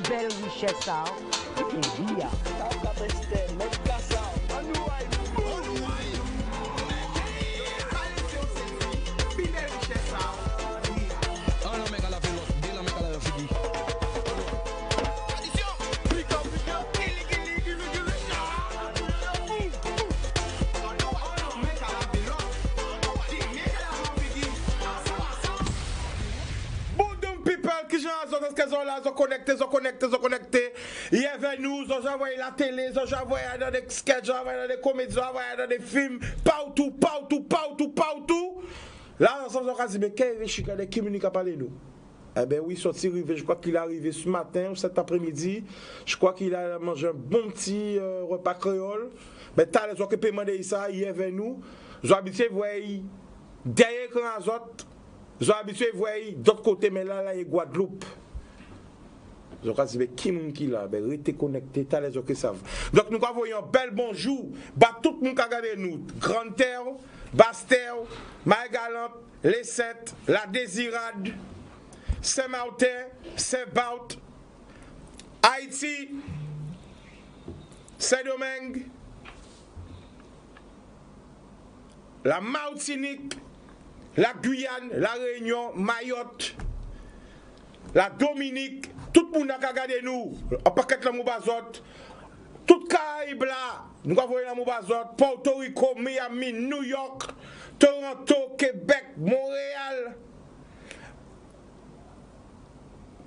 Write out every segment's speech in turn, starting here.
Belle richesse, et bien. Sont connectés. Il y avait nous, ils ont envoyé la télé, ils ont envoyé dans des sketchs, ils ont envoyé dans des comédies, ils ont envoyé dans des films, partout. Là, ensemble, on a dit, mais quel est le qui communique à parler nous? Eh bien oui, sorti arrivé, je crois qu'il est arrivé ce matin ou cet après-midi. Je crois qu'il a mangé un bon petit repas créole. Mais t'as les occupés demander ça, il est avec nous. Ils ont habitué, vous voyez, derrière les autres, ils ont habitué, vous voyez, d'autre côté, mais là, il y a Guadeloupe. Je crois que qui est là, restez connectés, t'as les gens qui savent. Donc nous envoyons un bel bonjour, tout le monde qui regarde nous, Grande Terre, Basse Terre, Marie-Galante, Les Sept, La Désirade, Saint-Martin, Saint-Baut, Haïti, Saint-Domingue, la Martinique, la Guyane, la Réunion, Mayotte, la Dominique, tout le monde a regardé nous, en paquet la Moubazot, toute Caraïbe là, nous avons la Moubazot, Porto Rico, Miami, New York, Toronto, Québec, Montréal,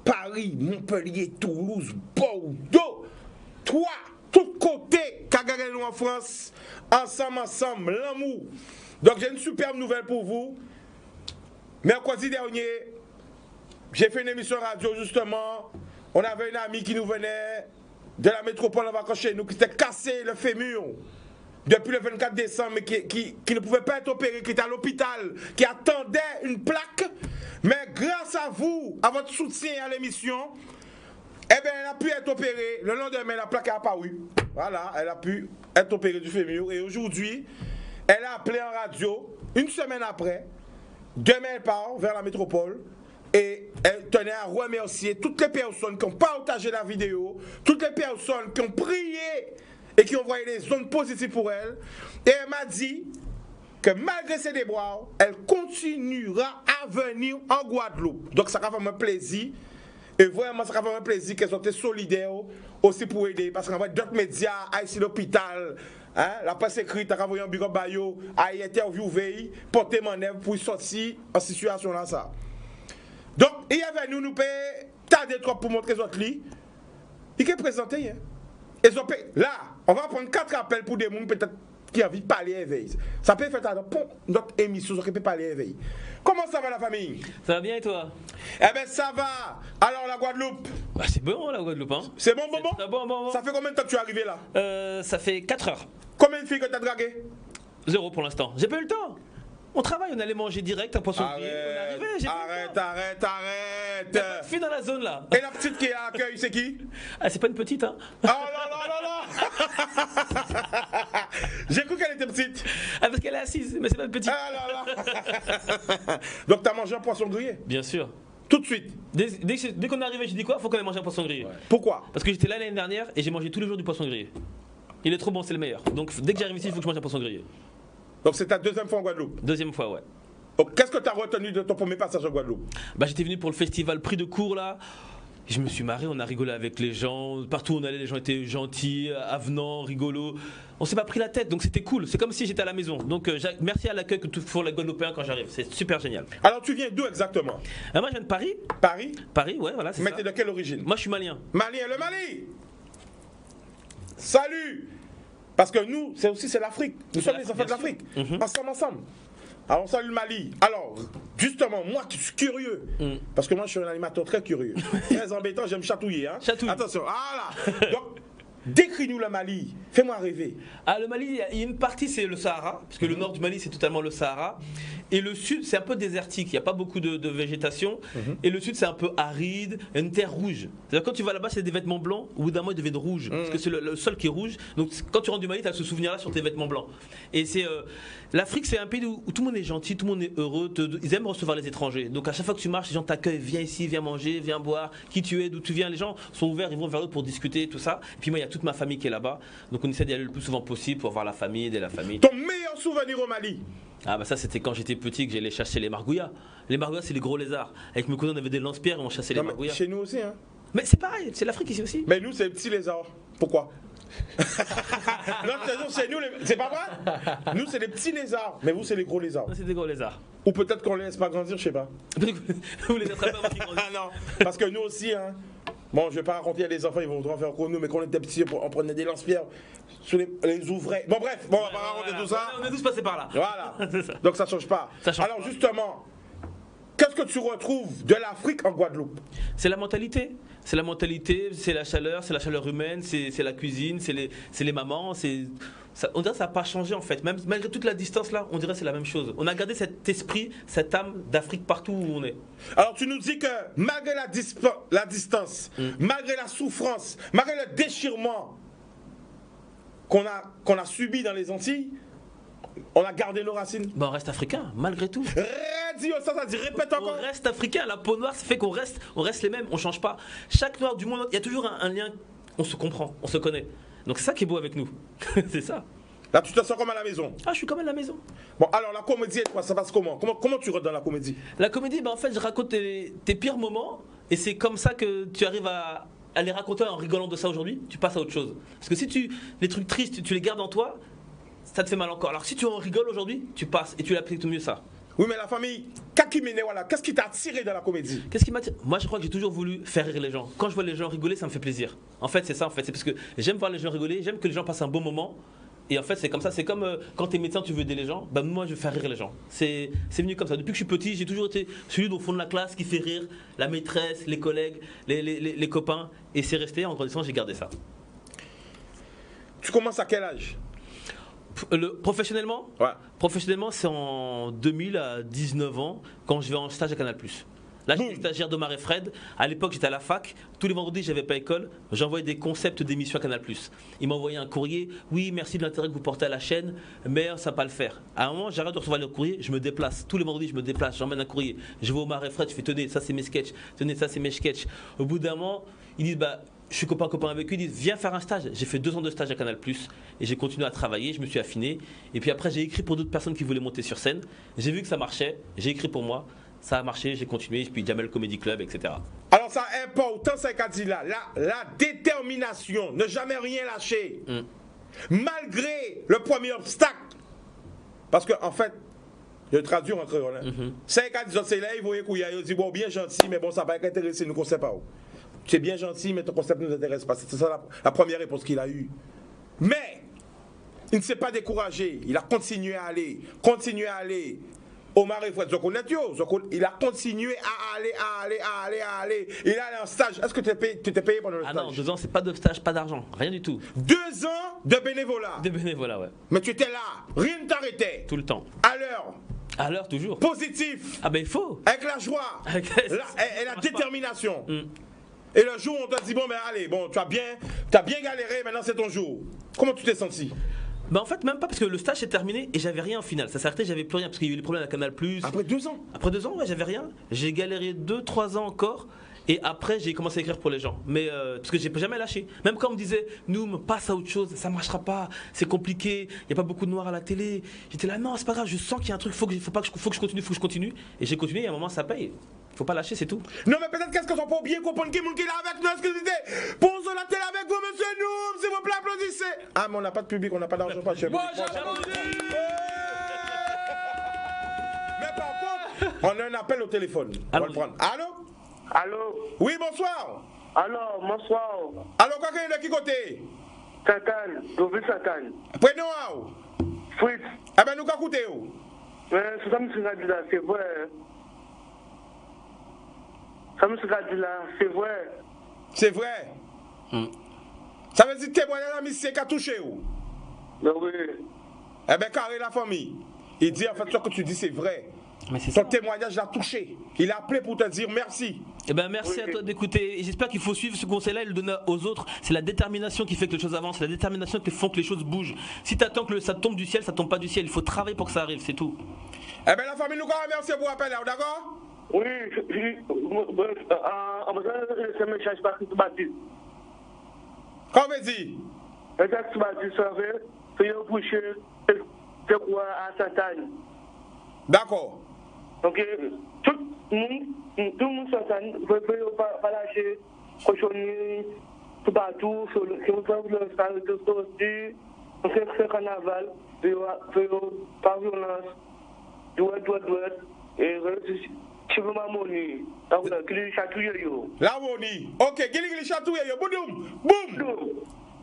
Paris, Montpellier, Toulouse, Bordeaux, tout côté, qui a regardé nous en France, ensemble, l'amour. Donc j'ai une superbe nouvelle pour vous. Mercredi dernier, j'ai fait une émission radio justement. On avait une amie qui nous venait de la métropole en vacances chez nous, qui s'était cassé le fémur depuis le 24 décembre, mais qui ne pouvait pas être opéré, qui était à l'hôpital, qui attendait une plaque. Mais grâce à vous, à votre soutien à l'émission, eh bien, elle a pu être opérée. Le lendemain, la plaque a apparu. Voilà, elle a pu être opérée du fémur. Et aujourd'hui, elle a appelé en radio, une semaine après. Demain, elle part vers la métropole. Et elle tenait à remercier toutes les personnes qui ont partagé la vidéo, toutes les personnes qui ont prié et qui ont envoyé des ondes positives pour elle. Et elle m'a dit que malgré ses déboires, elle continuera à venir en Guadeloupe. Donc ça va faire un plaisir. Et vraiment, ça va faire un plaisir qu'elles ont été solidaires aussi pour aider. Parce qu'en fait, d'autres médias, ici l'hôpital, hein, la presse écrite, a envoyé un bureau Bayo, a interviewé, porté mon œuvre pour sortir en situation là ça. Donc, il y avait nous payons tas de trop pour montrer les autres lits. Il est présenté. Hein. Ils ont payé. Là, on va prendre 4 appels pour des gens peut-être qui ont envie de parler éveil. Ça peut faire pour notre émission, ça peut parler éveil. Comment ça va la famille? Ça va bien et toi? Eh bien ça va. Alors la Guadeloupe? Bah, c'est bon la Guadeloupe hein. C'est bon? Bon. Ça fait combien de temps que tu es arrivé là? Ça fait 4 heures. Combien de filles que tu as draguées? 0 pour l'instant. J'ai pas eu le temps. On travaille, on allait manger direct un poisson grillé. On est arrivé, arrête. Il y a pas de fille dans la zone là. Et la petite qui est à l'accueil, c'est qui? Ah, c'est pas une petite hein. Oh non. J'ai cru qu'elle était petite. Ah, parce qu'elle est assise, mais c'est pas une petite. Ah là. Donc t'as mangé un poisson grillé? Bien sûr. Tout de suite. Dès qu'on est arrivé, j'ai dit quoi? Faut qu'on ait mangé un poisson grillé. Ouais. Pourquoi? Parce que j'étais là l'année dernière et j'ai mangé tous les jours du poisson grillé. Il est trop bon, c'est le meilleur. Donc dès que j'arrive ici, il faut que je mange un poisson grillé. Donc c'est ta deuxième fois en Guadeloupe? Deuxième fois, ouais. Donc qu'est-ce que tu as retenu de ton premier passage en Guadeloupe? Bah j'étais venu pour le festival Prix de Cours là. Je me suis marré, on a rigolé avec les gens. Partout où on allait, les gens étaient gentils, avenants, rigolos. On s'est pas pris la tête, donc c'était cool. C'est comme si j'étais à la maison. Donc merci à l'accueil que tout font les Guadeloupéens quand j'arrive. C'est super génial. Alors tu viens d'où exactement? Moi je viens de Paris. Paris, ouais, voilà, c'est ça. Mais t'es de quelle origine? Moi je suis malien. Malien, le Mali. Salut. Parce que nous, c'est l'Afrique. Nous sommes les enfants de l'Afrique. Ensemble. Alors, on salue le Mali. Alors, justement, moi, je suis curieux. Parce que moi, je suis un animateur très curieux. Très embêtant, j'aime chatouiller. Hein. Chatouille. Attention, voilà. Donc, décris-nous le Mali. Fais-moi rêver. Ah, le Mali, il y a une partie, c'est le Sahara. Parce que le nord du Mali, c'est totalement le Sahara. Et le sud, c'est un peu désertique, il n'y a pas beaucoup de végétation. Et le sud, c'est un peu aride, une terre rouge. C'est-à-dire quand tu vas là-bas, c'est des vêtements blancs, au bout d'un mois, ils deviennent rouges. Parce que c'est le sol qui est rouge. Donc quand tu rentres du Mali, tu as ce souvenir-là sur tes vêtements blancs. Et c'est l'Afrique, c'est un pays où tout le monde est gentil, tout le monde est heureux. Ils aiment recevoir les étrangers. Donc à chaque fois que tu marches, les gens t'accueillent, viens ici, viens manger, viens boire, qui tu es, d'où tu viens. Les gens sont ouverts, ils vont vers l'autre pour discuter, tout ça. Et puis moi, il y a toute ma famille qui est là-bas. Donc on essaie d'y aller le plus souvent possible pour voir la famille, aider la famille. Ton meilleur souvenir au Mali? Ah bah ça c'était quand j'étais petit que j'allais chasser les margouillas. Les margouillas c'est les gros lézards. Avec mes cousins on avait des lance-pierres et on chassait les margouillas. Chez nous aussi hein. Mais c'est pareil, c'est l'Afrique ici aussi. Mais nous c'est les petits lézards. Pourquoi? Non, c'est nous, c'est pas vrai? Nous c'est les petits lézards, mais vous c'est les gros lézards. C'est des gros lézards. Ou peut-être qu'on les laisse pas grandir, je sais pas. Vous les attrapez avant qu'ils grandissent. Ah non, parce que nous aussi hein. Bon, je vais pas raconter à des enfants, ils vont faire comme nous, mais quand on était petits, on prenait des lance-pierres, les ouvrait. Bon, bref, on va pas raconter tout ça. On est tous passés par là. Voilà. Ça. Donc ça change pas. Ça change Alors pas. justement, qu'est-ce que tu retrouves de l'Afrique en Guadeloupe? C'est la mentalité. C'est la mentalité, c'est la chaleur humaine, c'est la cuisine, c'est les mamans. On dirait que ça n'a pas changé en fait. Même malgré toute la distance là, on dirait que c'est la même chose. On a gardé cet esprit, cette âme d'Afrique partout où on est. Alors tu nous dis que malgré la distance, malgré la souffrance, malgré le déchirement qu'on a subi dans les Antilles, on a gardé nos racines. Ben, on reste africain, malgré tout. Dis ça dit, répète encore. On reste africain, la peau noire, ça fait qu'on reste les mêmes, on change pas. Chaque noir du monde, il y a toujours un lien, on se comprend, on se connaît. Donc c'est ça qui est beau avec nous. C'est ça. Là tu te sens comme à la maison. Ah, je suis comme à la maison. Bon alors la comédie, ça passe comment tu rentres dans la comédie? La comédie, ben, en fait, je raconte tes pires moments et c'est comme ça que tu arrives à les raconter en rigolant de ça aujourd'hui, tu passes à autre chose. Parce que si les trucs tristes, tu les gardes en toi, ça te fait mal encore. Alors si tu en rigoles aujourd'hui, tu passes et tu l'appliques mieux ça. Oui, mais la famille, voilà, qu'est-ce qui t'a attiré dans la comédie? Qu'est-ce qui m'attire? Moi, je crois que j'ai toujours voulu faire rire les gens. Quand je vois les gens rigoler, ça me fait plaisir. En fait, c'est ça. En fait, c'est parce que j'aime voir les gens rigoler, j'aime que les gens passent un bon moment. Et en fait, c'est comme ça. C'est comme quand t'es médecin, tu veux aider les gens. Ben moi, je veux faire rire les gens. C'est venu comme ça. Depuis que je suis petit, j'ai toujours été celui au fond de la classe qui fait rire la maîtresse, les collègues, les copains. Et c'est resté. En grandissant, j'ai gardé ça. Tu commences à quel âge? Professionnellement, ouais. Professionnellement, c'est en 2000 à 19 ans quand je vais en stage à Canal+. Là, j'étais stagiaire d'Omar et Fred. À l'époque, j'étais à la fac. Tous les vendredis, j'avais pas école. J'envoyais des concepts d'émissions à Canal+. Ils m'envoyaient un courrier. Oui, merci de l'intérêt que vous portez à la chaîne, mais ça va pas le faire. À un moment, j'arrête de recevoir le courrier. Je me déplace. Tous les vendredis, je me déplace. J'emmène un courrier. Je vais au Omar et Fred. Je fais tenez, ça c'est mes sketchs. Tenez, ça c'est mes sketchs. Au bout d'un moment, ils disent je suis copain avec eux, ils disent viens faire un stage. J'ai fait 2 ans de stage à Canal+, et j'ai continué à travailler, je me suis affiné. Et puis après, j'ai écrit pour d'autres personnes qui voulaient monter sur scène. J'ai vu que ça marchait, j'ai écrit pour moi, ça a marché, j'ai continué, puis Jamel Comedy Club, etc. Alors ça est important, ça qu'a dit là, la détermination, ne jamais rien lâcher, malgré le premier obstacle. Parce que en fait, je traduis en créole. C'est qu'a dit, c'est là, il voyait qu'il y a dit bon, bien gentil, mais bon, ça va pas intéresser, nous ne sait pas où. Tu es bien gentil, mais ton concept ne nous intéresse pas. C'est ça la première réponse qu'il a eue. Mais, il ne s'est pas découragé. Il a continué à aller. Omar et Fred, il a continué à aller. Il est allé en stage. Est-ce que tu t'es payé pendant le stage? Ah non, 2 ans, c'est pas de stage, pas d'argent, rien du tout. 2 ans de bénévolat. De bénévolat, ouais. Mais tu étais là, rien ne t'arrêtait. Tout le temps. À l'heure. À l'heure, toujours. Positif. Ah ben il faut. Avec la joie. Et la détermination. Et le jour où on t'a dit bon ben allez, bon tu as bien galéré, maintenant c'est ton jour. Comment tu t'es senti? En fait même pas parce que le stage s'est terminé et j'avais rien en finale. Ça s'est arrêté, j'avais plus rien parce qu'il y a eu des problèmes à Canal+. Après 2 ans? Après 2 ans, ouais, j'avais rien. J'ai galéré 2-3 ans encore. Et après, j'ai commencé à écrire pour les gens. Mais parce que j'ai jamais lâché. Même quand on me disait, nous, passe à autre chose, ça marchera pas, c'est compliqué, il n'y a pas beaucoup de noirs à la télé. J'étais là, non, c'est pas grave, je sens qu'il y a un truc, faut que je continue. Et j'ai continué, et à un moment, ça paye. Faut pas lâcher, c'est tout. Non, mais peut-être qu'est-ce qu'on ne pas bien comprendre qui est là avec nous, excusez. Bonjour la télé avec vous, monsieur Noum, s'il vous plaît, applaudissez. Ah, mais on n'a pas de public, on n'a pas d'argent, pas cher. Moi, j'applaudis. Mais par contre, on a un appel au téléphone. On va le prendre. Allô? Allô? Oui, bonsoir. Allô, bonsoir. Allô, quoi qu'il y a de qui côté? Satan, Dovi Satan. Prénom à où? Fritz. Eh ben, nous qu'à écouter où? Mais ça me sera dit là, c'est vrai. Ça me sera dit là, c'est vrai. C'est vrai. Ça veut dire que témoignage à monsieur qui a touché où? Ben oui. Eh ben, carré la famille. Il dit en fait ce que tu dis c'est vrai. Mais c'est Ton ça. témoignage l'a touché. Il a appelé pour te dire merci. Eh ben merci à toi d'écouter. Et j'espère qu'il faut suivre ce conseil-là et le donner aux autres. C'est la détermination qui fait que les choses avancent. C'est la détermination qui fait que les choses bougent. Si tu attends que ça tombe du ciel, ça tombe pas du ciel. Il faut travailler pour que ça arrive, c'est tout. Eh bien, la famille nous remercie pour l'appel, d'accord? Oui, c'est un message par Christ Baptiste. Comme on dit. Le Christ Baptiste, ça fait, c'est un boucher, c'est quoi à Satan. D'accord. Donc, tout le monde Satan, ne peut pas lâcher, cochonner, tout partout, sur le réseau aussi, on fait le carnaval, par violence, doit, et je veux m'ammoner. Donc, il chatouille. La Woni. Ok, Gili chatouille. Boum. Boum.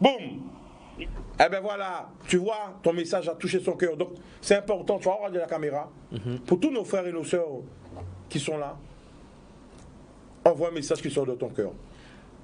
Boum. Eh bien voilà, tu vois, ton message a touché son cœur. Donc c'est important, tu vas regarder la caméra. Pour tous nos frères et nos sœurs qui sont là, envoie un message qui sort de ton cœur.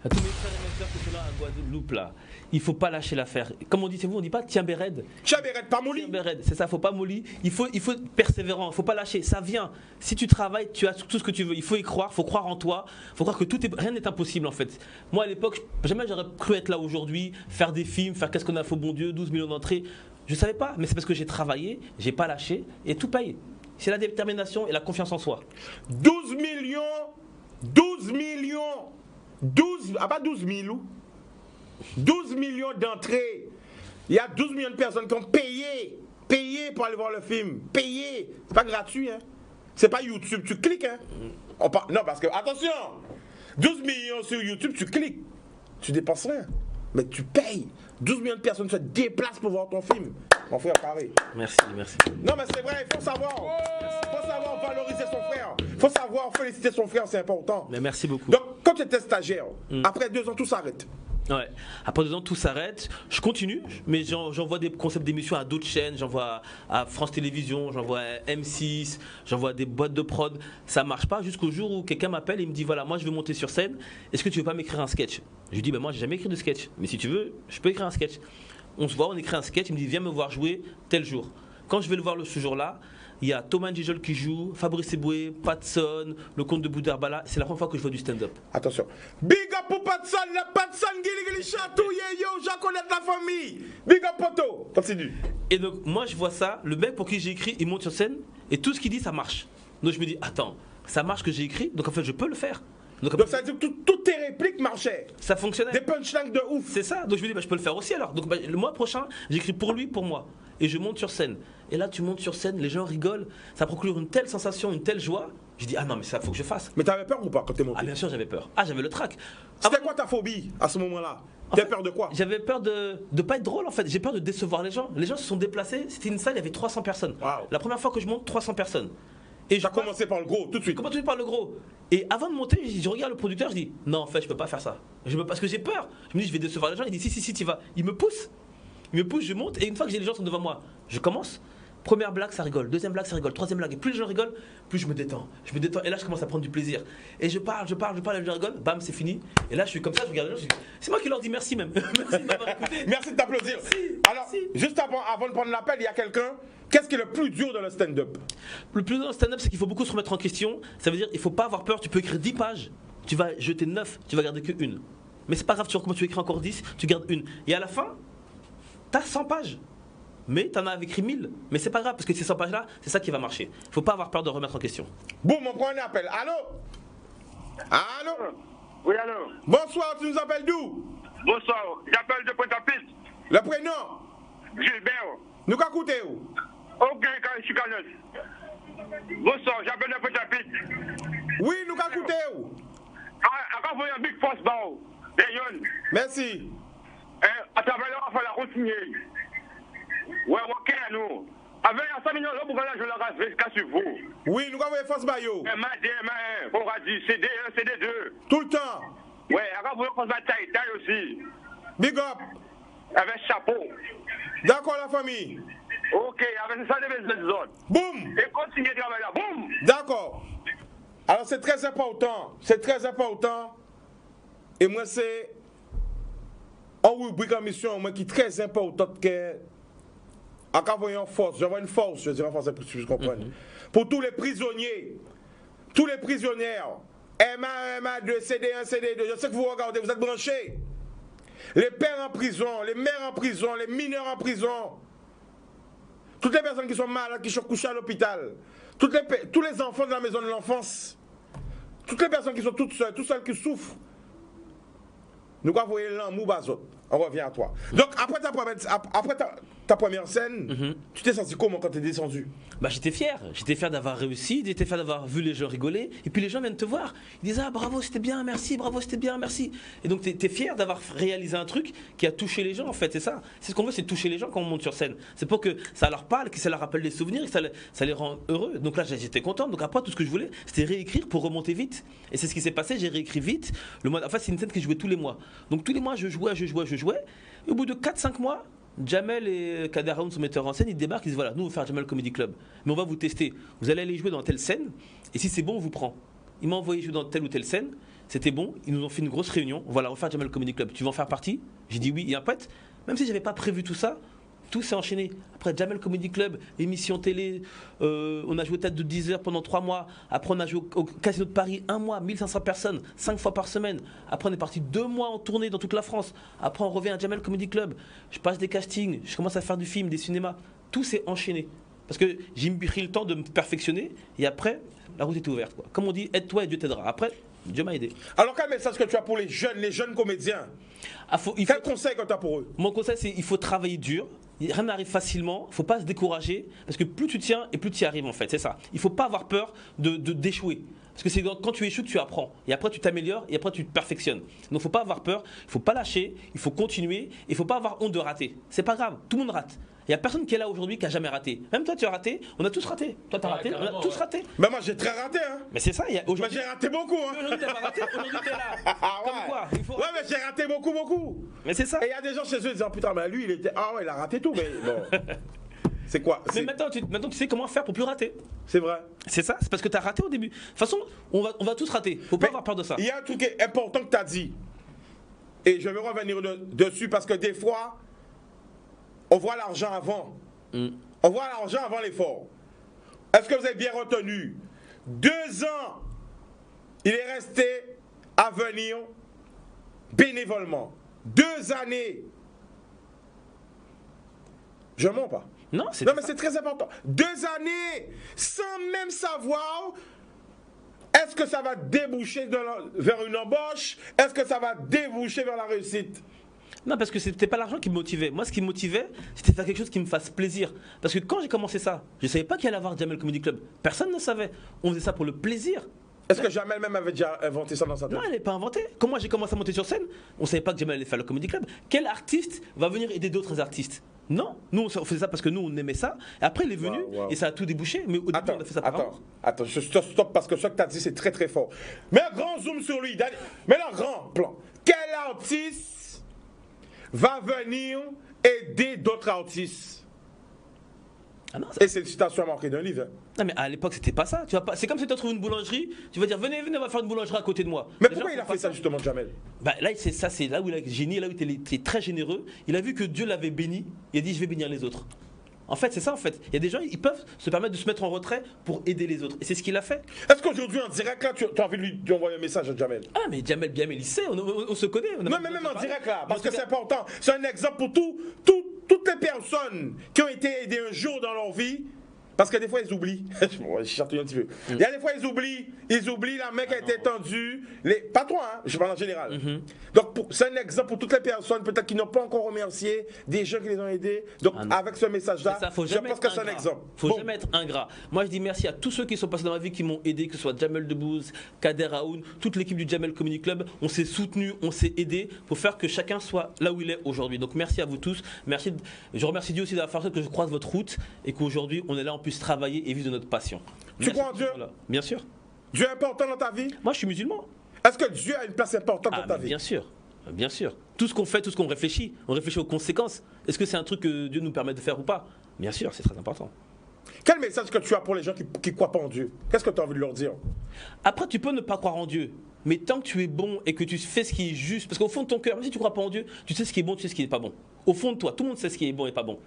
À tous mes frères et mes sœurs qui sont là à Guadeloupe, là, il faut pas lâcher l'affaire. Comme on dit, c'est vous, on dit pas tiens Béred. Chaberet, pas Mouli. Tiens Béred, c'est ça, faut pas mollir. Il faut être persévérant, faut pas lâcher. Ça vient. Si tu travailles, tu as tout ce que tu veux. Il faut y croire, faut croire en toi. Faut croire que rien n'est impossible en fait. Moi à l'époque, jamais j'aurais cru être là aujourd'hui, faire des films, faire qu'est-ce qu'on a fait au bon Dieu, 12 millions d'entrées. Je savais pas, mais c'est parce que j'ai travaillé, j'ai pas lâché et tout paye. C'est la détermination et la confiance en soi. 12 millions, pas 12 000, 12 millions d'entrées. Il y a 12 millions de personnes qui ont payé pour aller voir le film. Payé. C'est pas gratuit, hein. C'est pas YouTube, tu cliques, hein. Non, parce que, attention, 12 millions sur YouTube, tu cliques. Tu dépenses rien. Mais tu payes. 12 millions de personnes se déplacent pour voir ton film. Mon frère, carré. Merci. Non, mais c'est vrai, il faut savoir. Il faut savoir valoriser son frère. Il faut savoir féliciter son frère, c'est important. Mais merci beaucoup. Donc, quand tu étais stagiaire, après 2 ans, tout s'arrête. Ouais. Après 2 ans, tout s'arrête. Je continue, mais j'envoie des concepts d'émissions à d'autres chaînes. J'envoie à France Télévisions, j'envoie à M6, j'envoie des boîtes de prod. Ça marche pas jusqu'au jour où quelqu'un m'appelle et me dit voilà, moi je veux monter sur scène. Est-ce que tu veux pas m'écrire un sketch? Je lui dis moi j'ai jamais écrit de sketch, mais si tu veux, je peux écrire un sketch. On se voit, on écrit un sketch. Il me dit viens me voir jouer tel jour. Quand je vais le voir ce jour-là, il y a Thomas Njijol qui joue, Fabrice Eboué, Patson, le comte de Boudarbala. C'est la première fois que je vois du stand-up. Attention. Big up pour Patson, la Patson, Gili Chatouille, yo, j'en connais la famille. Big up Poto. Continue. Et donc moi je vois ça, le mec pour qui j'ai écrit, il monte sur scène et tout ce qu'il dit ça marche. Donc je me dis attends, ça marche que j'ai écrit, donc en fait je peux le faire. Donc ça veut dire que toutes tes répliques marchaient. ça fonctionnait. Des punchlines de ouf. C'est ça, donc je me dis je peux le faire aussi alors. Donc le mois prochain, j'écris pour lui, pour moi. Et je monte sur scène. Et là tu montes sur scène, les gens rigolent, ça procure une telle sensation, une telle joie. Je dis ah non mais ça faut que je fasse. Mais t'avais peur ou pas quand t'es monté? Ah bien sûr j'avais peur. Ah j'avais le trac. C'était quoi ta phobie à ce moment-là? T'avais peur de quoi? J'avais peur de pas être drôle en fait, j'ai peur de décevoir les gens. Les gens se sont déplacés, c'était une salle, il y avait 300 personnes. Wow. La première fois que je monte, 300 personnes. Et T'as commencé par le gros tout de suite. Comment tu parles le gros? Et avant de monter, je regarde le producteur, je dis non en fait je peux pas faire ça. Parce que j'ai peur. Je me dis je vais décevoir les gens, il dit si tu vas. Il me pousse, je monte et une fois que j'ai les gens sont devant moi, je commence. Première blague, ça rigole. Deuxième blague, ça rigole. Troisième blague. Et plus les gens rigolent, plus je me détends. Et là, je commence à prendre du plaisir. Et je parle, et les gens rigolent. Bam, c'est fini. Et là, je suis comme ça, je regarde les gens. C'est moi qui leur dis merci même. Merci de m'avoir écouté. Merci de t'applaudir. Alors, juste avant de prendre l'appel, il y a quelqu'un. Qu'est-ce qui est le plus dur dans le stand-up? Le plus dur dans le stand-up, c'est qu'il faut beaucoup se remettre en question. Ça veut dire il faut pas avoir peur. Tu peux écrire 10 pages. Tu vas jeter 9. Tu vas garder que une. Mais c'est pas grave, tu recommences, tu écris encore 10. Tu gardes une. Et à la fin, tu as 100 pages. Mais tu en as écrit 1000. Mais c'est pas grave, parce que ces 100 pages-là, c'est ça qui va marcher. Il faut pas avoir peur de remettre en question. Boum, on prend un appel. Allô? Oui, allô? Bonsoir, tu nous appelles d'où? Bonsoir, j'appelle de Pointe-à-Pitre. Le prénom? Gilbert. Nous qu'à écouter où? Ok, je suis Carlos. Bonsoir, j'appelle de Pointe-à-Pitre. Oui, nous qu'à écouter où? Encore vous un big force bao. Merci. À travers là, on va la continuer. Ouais, ok, nous. Avec 100 millions d'euros, je le rase jusqu'à sur vous. Oui, nous avons force bayo. On va dire CD1, CD2. Tout le temps. Ouais, alors vous avez taille aussi. Big up. Avec chapeau. D'accord, la famille. Ok, avec ça, les autres. Boum. Et continuez de travailler là. Boum. D'accord. Alors, c'est très important. C'est très important. Et moi, c'est en rubrique en mission, moi qui est très importante que En envoyant force, j'envoie une force, je dirais en français pour que tu comprennes. Pour tous les prisonniers, tous les prisonnières, MA, MA2, CD1, CD2, je sais que vous regardez, vous êtes branchés. Les pères en prison, les mères en prison, les mineurs en prison. Toutes les personnes qui sont malades, qui sont couchées à l'hôpital. Tous les enfants de la maison de l'enfance. Toutes les personnes qui sont toutes seules, tous celles qui souffrent. Nous avons envoyé l'amour bazot. On revient à toi. Donc, après ta première scène, tu t'es senti comment quand tu es descendu? Bah, j'étais fier d'avoir réussi, j'étais fier d'avoir vu les gens rigoler, et puis les gens viennent te voir, ils disent ah bravo c'était bien, merci, bravo c'était bien, merci. Et donc t'es fier d'avoir réalisé un truc qui a touché les gens en fait, c'est ça. C'est ce qu'on veut, c'est toucher les gens quand on monte sur scène. C'est pour que ça leur parle, que ça leur rappelle des souvenirs, que ça les rend heureux. Donc là j'étais content, donc après tout ce que je voulais c'était réécrire pour remonter vite. Et c'est ce qui s'est passé, j'ai réécrit vite. En fait c'est une scène que je jouais tous les mois. Donc tous les mois je jouais. Et au bout de 4-5 mois, Jamel et Kader Aoun, son metteur en scène, ils débarquent, ils disent voilà, nous on va faire Jamel Comedy Club, mais on va vous tester. Vous allez aller jouer dans telle scène, et si c'est bon, on vous prend. Ils m'ont envoyé jouer dans telle ou telle scène, c'était bon, ils nous ont fait une grosse réunion, voilà, on va faire Jamel Comedy Club, tu veux en faire partie? J'ai dit oui, et après, même si j'avais pas prévu tout ça, tout s'est enchaîné. Après Jamel Comedy Club, émission télé, on a joué tête de 10 heures pendant 3 mois. Après on a joué au Casino de Paris 1 mois, 1500 personnes, 5 fois par semaine. Après on est parti 2 mois en tournée dans toute la France. Après on revient à Jamel Comedy Club. Je passe des castings, je commence à faire du film, des cinémas. Tout s'est enchaîné. Parce que j'ai pris le temps de me perfectionner et après la route était ouverte, quoi. Comme on dit, aide-toi et Dieu t'aidera. Après, Dieu m'a aidé. Alors quel message que tu as pour les jeunes comédiens? Quel conseil que tu as pour eux? Mon conseil c'est il faut travailler dur. Rien n'arrive facilement, il ne faut pas se décourager, parce que plus tu tiens et plus tu y arrives en fait, c'est ça. Il ne faut pas avoir peur d'échouer. Parce que c'est quand tu échoues que tu apprends. Et après tu t'améliores et après tu te perfectionnes. Donc il ne faut pas avoir peur, il ne faut pas lâcher, il faut continuer, et il ne faut pas avoir honte de rater. C'est pas grave, tout le monde rate. Il n'y a personne qui est là aujourd'hui qui n'a jamais raté. Même toi tu as raté, on a tous raté. Toi tu as raté, on a tous raté. Mais moi j'ai très raté hein. Mais c'est ça, Mais j'ai raté beaucoup hein. Aujourd'hui tu n'as pas raté, aujourd'hui tu es là. Comme quoi, il faut... Ouais mais j'ai raté beaucoup. Mais c'est ça. Et il y a des gens chez eux qui disent putain mais lui il était... Ah ouais il a raté tout mais bon. C'est quoi? Mais maintenant tu sais comment faire pour plus rater. C'est vrai. C'est ça, c'est parce que tu as raté au début. De toute façon, on va tous rater. Faut pas avoir peur de ça. Il y a un truc important que tu as dit. Et je vais revenir dessus parce que des fois, on voit l'argent avant. On voit l'argent avant l'effort. Est-ce que vous avez bien retenu? 2 ans, il est resté à venir bénévolement. 2 années. Je mens pas. Non, mais c'est très important. 2 années sans même savoir est-ce que ça va déboucher vers une embauche, est-ce que ça va déboucher vers la réussite. Non, parce que c'était pas l'argent qui me motivait. Moi, ce qui me motivait, c'était faire quelque chose qui me fasse plaisir. Parce que quand j'ai commencé ça, je savais pas qu'il allait avoir Jamel Comedy Club. Personne ne savait. On faisait ça pour le plaisir. Est-ce que Jamel même avait déjà inventé ça dans sa tête? Non, elle n'est pas inventée. Quand moi j'ai commencé à monter sur scène, on savait pas que Jamel allait faire le Comedy Club. Quel artiste va venir aider d'autres artistes? Non, nous on faisait ça parce que nous on aimait ça. Et après il est venu et ça a tout débouché. Mais au début on a fait ça par amour. Attends, je stop parce que ce que tu as dit c'est très très fort. Mets un grand zoom sur lui. Mets un grand plan. Quel artiste va venir aider d'autres artistes? Ah non, et c'est une citation marquée d'un livre. Non mais à l'époque c'était pas ça. C'est comme si tu trouves une boulangerie, tu vas dire venez on va faire une boulangerie à côté de moi. Mais pourquoi il a fait ça justement Jamel? Bah là c'est là où il a génie, là où il était très généreux. Il a vu que Dieu l'avait béni, il a dit je vais bénir les autres. En fait c'est ça en fait. Il y a des gens ils peuvent se permettre de se mettre en retrait pour aider les autres. Et c'est ce qu'il a fait. Est-ce qu'aujourd'hui en direct là tu as envie de lui envoyer un message à Jamel? Ah mais Jamel il sait, on se connaît. Non mais même en direct là, parce que c'est important. C'est un exemple pour toutes les personnes qui ont été aidées un jour dans leur vie. Parce que des fois ils oublient. Je chatouille un petit peu. Il y a des fois ils oublient la main qui a été tendue. Pas toi, hein, je parle en général. Donc c'est un exemple pour toutes les personnes peut-être qui n'ont pas encore remercié des gens qui les ont aidés. Donc avec ce message-là, je pense que c'est un exemple. Faut jamais être ingrat. Moi je dis merci à tous ceux qui sont passés dans ma vie qui m'ont aidé, que ce soit Jamel Debbouze, Kader Aoun, toute l'équipe du Jamel Comedy Club. On s'est soutenus, on s'est aidés pour faire que chacun soit là où il est aujourd'hui. Donc merci à vous tous. Je remercie Dieu aussi d'avoir fait en sorte que je croise votre route et qu'aujourd'hui on est là, on puisse travailler et vivre de notre passion. Tu crois en Dieu? Bien sûr. Dieu est important dans ta vie? Moi je suis musulman. Est-ce que Dieu a une place importante dans ta vie? Bien sûr. Bien sûr. Tout ce qu'on fait, tout ce qu'on réfléchit, on réfléchit aux conséquences. Est-ce que c'est un truc que Dieu nous permet de faire ou pas? Bien sûr, c'est très important. Quel message que tu as pour les gens qui ne croient pas en Dieu? Qu'est-ce que tu as envie de leur dire? Après, tu peux ne pas croire en Dieu, mais tant que tu es bon et que tu fais ce qui est juste, parce qu'au fond de ton cœur, même si tu ne crois pas en Dieu, tu sais ce qui est bon, tu sais ce qui n'est pas bon. Au fond de toi, tout le monde sait ce qui est bon et pas bon.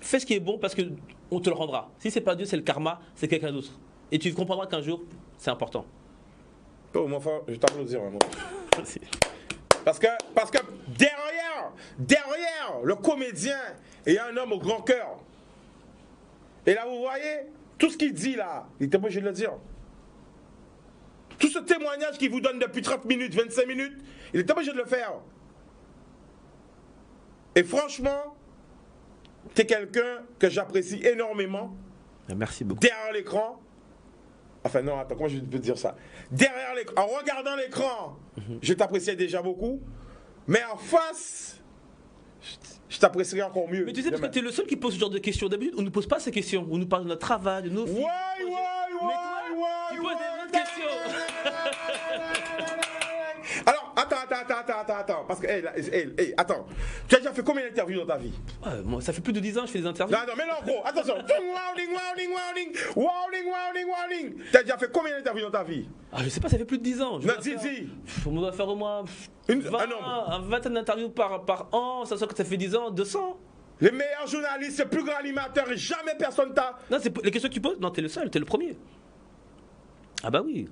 fais ce qui est bon parce qu'on te le rendra. Si c'est pas Dieu, c'est le karma, c'est quelqu'un d'autre. Et tu comprendras qu'un jour, c'est important. Oh, mon frère, je vais t'applaudir. Hein, parce que derrière le comédien, il y a un homme au grand cœur. Et là, vous voyez, tout ce qu'il dit là, il était obligé de le dire. Tout ce témoignage qu'il vous donne depuis 30 minutes, 25 minutes, il est obligé de le faire. Et franchement, tu es quelqu'un que j'apprécie énormément. Merci beaucoup. Derrière l'écran. Enfin non, attends, comment je peux te dire ça? Derrière l'écran, en regardant l'écran, je t'appréciais déjà beaucoup. Mais en face, je t'apprécierais encore mieux. Mais tu sais, parce que tu es le seul qui pose ce genre de questions. D'habitude, on ne nous pose pas ces questions. On nous parle de notre travail, de nos filles. Tu poses des autres questions. Alors, attends. Parce que, attends. Tu as déjà fait combien d'interviews dans ta vie? Moi, ça fait plus de 10 ans que je fais des interviews. Non, mais là, en gros, attention. Warning. Tu as déjà fait combien d'interviews dans ta vie? Je sais pas, ça fait plus de 10 ans. On doit faire au moins une vingtaine d'interviews par an. Ça fait que ça fait 10 ans, 200. Les meilleurs journalistes, les plus grands animateurs, et jamais personne t'a... Non, c'est les questions que tu poses? Non, t'es le seul, t'es le premier. Ah bah oui.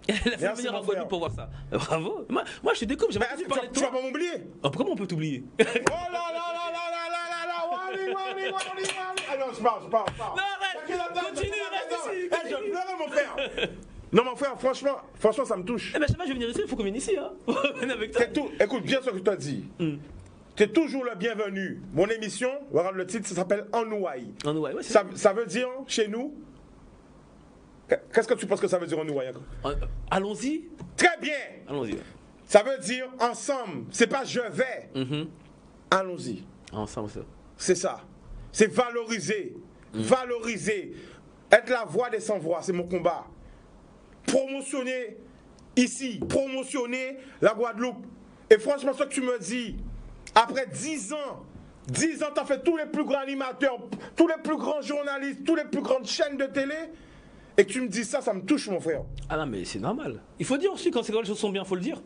Elle a fait venir en Guadeloupe pour voir ça. Bravo. Moi je te découvre, j'aimerais bien parler de toi. Tu vas pas m'oublier? Comment on peut t'oublier? Oh là warning. Ah non, je parle. Non, arrête. Continue, reste ici. Je pleurais, mon frère. Non, mon frère, franchement, ça me touche. Eh ben, je vais venir ici, il faut qu'on vienne ici, hein. Avec toi. Écoute bien ce que je te dis. Tu es toujours le bienvenu. Mon émission, regarde le titre, ça s'appelle Anouaï. Anouaï, ouais, ça veut dire, chez nous, qu'est-ce que tu penses que ça veut dire Anouaï? Allons-y. Très bien. Allons-y. Ça veut dire ensemble. C'est pas je vais. Allons-y. Ensemble, ça. C'est ça. C'est valoriser. Valoriser. Être la voix des sans-voix, c'est mon combat. Promotionner ici. Promotionner la Guadeloupe. Et franchement, ce que tu me dis, après 10 ans, tu as fait tous les plus grands animateurs, tous les plus grands journalistes, toutes les plus grandes chaînes de télé, et que tu me dis ça, ça me touche, mon frère. Ah non, mais c'est normal. Il faut dire aussi quand les choses sont bien, il faut le dire.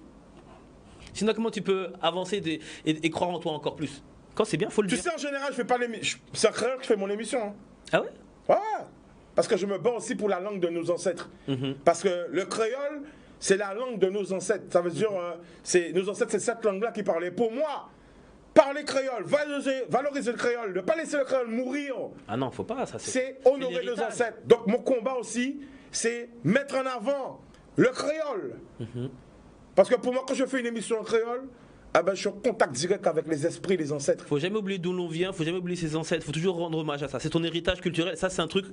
Sinon, comment tu peux avancer et croire en toi encore plus? Quand c'est bien, il faut le dire. Tu sais, en général, je fais pas l'émission. C'est un créole que je fais mon émission. Hein. Ah ouais? Ouais. Parce que je me bats aussi pour la langue de nos ancêtres. Parce que le créole, c'est la langue de nos ancêtres. Ça veut dire, nos ancêtres, c'est cette langue-là qui parlait. Pour moi, parler créole, valoriser le créole, ne pas laisser le créole mourir. Ah non, faut pas, ça c'est honorer nos ancêtres. Donc mon combat aussi, c'est mettre en avant le créole. Parce que pour moi, quand je fais une émission en créole, je suis en contact direct avec les esprits, les ancêtres. Faut jamais oublier d'où l'on vient, faut jamais oublier ses ancêtres, faut toujours rendre hommage à ça. C'est ton héritage culturel, ça c'est un truc.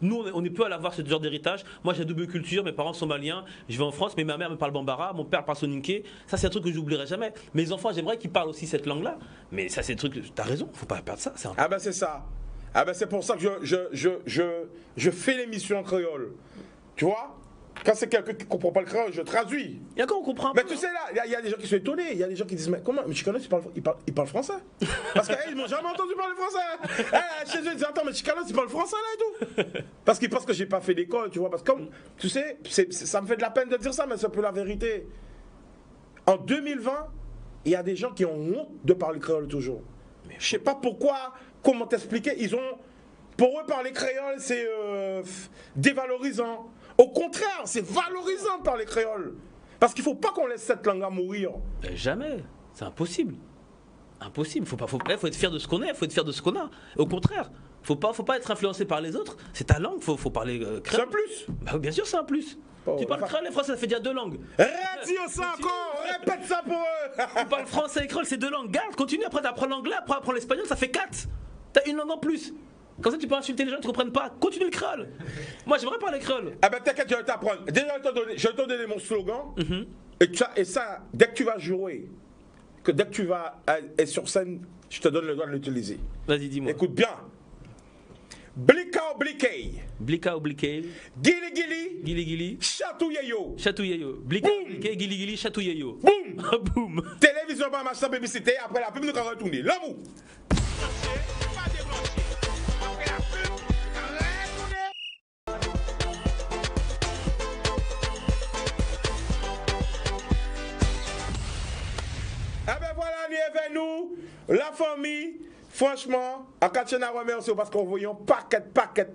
Nous, on est peu à l'avoir ce genre d'héritage. Moi j'ai double culture, mes parents sont maliens, je vais en France, mais ma mère me parle bambara, mon père parle soninké. Ça c'est un truc que j'oublierai jamais. Mes enfants, j'aimerais qu'ils parlent aussi cette langue-là. Mais ça c'est un truc, t'as raison, faut pas perdre ça. C'est ça. C'est pour ça que je fais l'émission en créole. Tu vois? Quand c'est quelqu'un qui ne comprend pas le créole, je traduis. Et quand on comprend mais tu sais là, il y a des gens qui sont étonnés. Il y a des gens qui disent mais comment? Mais Chicanos, il parle français. Parce qu'ils m'ont jamais entendu parler français. Chez eux, ils disent attends, mais Chicanos, il parle français là et tout. Parce qu'ils pensent que j'ai pas fait d'école, tu vois. Parce que comme, tu sais, ça me fait de la peine de dire ça, mais c'est un peu la vérité. En 2020, il y a des gens qui ont honte de parler créole toujours. Mais je sais pas pourquoi, comment t'expliquer. Pour eux, parler créole, c'est dévalorisant. Au contraire, c'est valorisant de parler créole. Parce qu'il ne faut pas qu'on laisse cette langue à mourir. Jamais. C'est impossible. Impossible. Faut être fier de ce qu'on est, faut être fier de ce qu'on a. Au contraire, faut pas être influencé par les autres. C'est ta langue, faut parler créole. C'est un plus. Bien sûr, c'est un plus. Tu parles créole et français, ça fait déjà 2 langues. Radio ça encore, répète ça pour eux. Tu parles français et créole, c'est 2 langues. Garde, continue, après t'apprends l'anglais, après apprends l'espagnol, ça fait 4. T'as une langue en plus. Comme ça, tu peux insulter les gens qui ne comprennent pas. Continue le créole. Moi, j'aimerais parler créole. T'inquiète, je vais t'apprendre. Déjà, je vais te donner mon slogan. Et ça, dès que tu vas jouer, dès que tu vas être sur scène, je te donne le droit de l'utiliser. Vas-y, dis-moi. Écoute bien. Blika obliqué. Blika obliqué. Gili gili. Gili gili. Chatouyeyo. Chatouyeyo. Blika obliqué, gili gili, chatouyeyo. Boum. Boum. Télévision par machin publicité. Après la pub, nous allons retourner. L'amour. Voilà, nous avec nous, la famille, Franchement, à Katiana remercie parce qu'on voit un paquet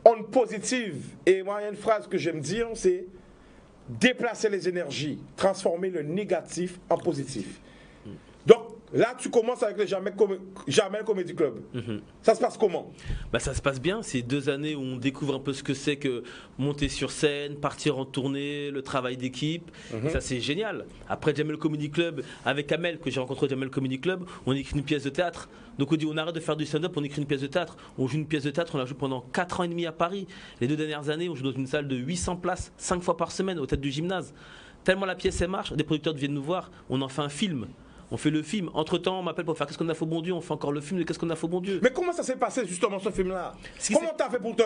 on positive. Et moi, il y a une phrase que j'aime dire, c'est déplacer les énergies, transformer le négatif en positif. Donc, là, tu commences avec le Jamel Comedy Club. Ça se passe comment? Bah, ça se passe bien. C'est 2 années où on découvre un peu ce que c'est que monter sur scène, partir en tournée, le travail d'équipe. Ça, c'est génial. après Jamel Comedy Club, avec Amel, que j'ai rencontré au Jamel Comedy Club, on écrit une pièce de théâtre. Donc on dit on arrête de faire du stand-up, on écrit une pièce de théâtre. On joue une pièce de théâtre, on la joue pendant 4 ans et demi à Paris. Les 2 dernières années, on joue dans une salle de 800 places, 5 fois par semaine, au tête du gymnase. Tellement la pièce elle marche, des producteurs viennent nous voir, on en fait un film. On fait le film. Entre-temps, on m'appelle pour faire Qu'est-ce qu'on a fait au bon Dieu. On fait encore le film de Qu'est-ce qu'on a fait au bon Dieu. Mais comment ça s'est passé justement ce film-là? Comment t'as fait pour te...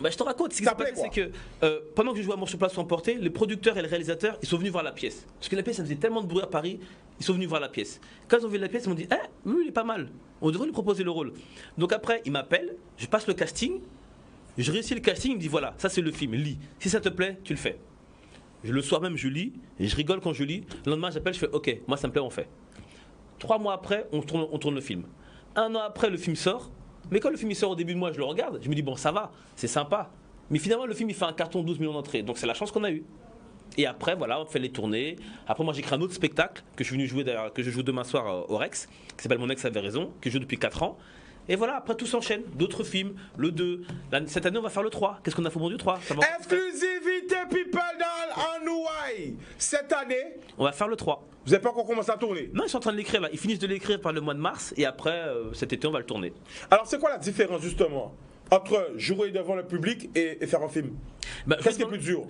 Bah, je te raconte. Ce qui s'est passé, c'est que pendant que je jouais à Mort sur place ou emporté, les producteurs et les réalisateurs, ils sont venus voir la pièce. Parce que la pièce, ça faisait tellement de bruit à Paris, ils sont venus voir la pièce. Quand ils ont vu la pièce, ils m'ont dit oui, il est pas mal. On devrait lui proposer le rôle. Donc après, ils m'appellent, je passe le casting, je réussis le casting, ils me disent voilà, ça c'est le film, lis. Si ça te plaît, tu le fais. Le soir même, je lis, et je rigole quand je lis. Le lendemain, j'appelle, je fais ok, moi ça me plaît, on fait. 3 mois après, on tourne le film. 1 an après, le film sort. Mais quand le film il sort au début de mois, je le regarde. Je me dis, bon, ça va, c'est sympa. Mais finalement, le film, il fait un carton 12 millions d'entrées. Donc, c'est la chance qu'on a eue. Et après, voilà, on fait les tournées. Après, moi, j'écris un autre spectacle que je suis venu jouer, d'ailleurs, que je joue demain soir au Rex, qui s'appelle Mon ex avait raison, que je joue depuis 4 ans. Et voilà, après tout s'enchaîne. D'autres films, le 2. Cette année, on va faire le 3. Qu'est-ce qu'on a fait au bon Dieu 3 Exclusivité People dans Anouaï. Cette année, on va faire le 3. Vous n'avez pas encore commencé à tourner? Non, ils sont en train de l'écrire là. Ils finissent de l'écrire par le mois de mars. Et après, cet été, on va le tourner. Alors, c'est quoi la différence justement entre jouer devant le public et faire un film? Qu'est-ce qui est plus dur?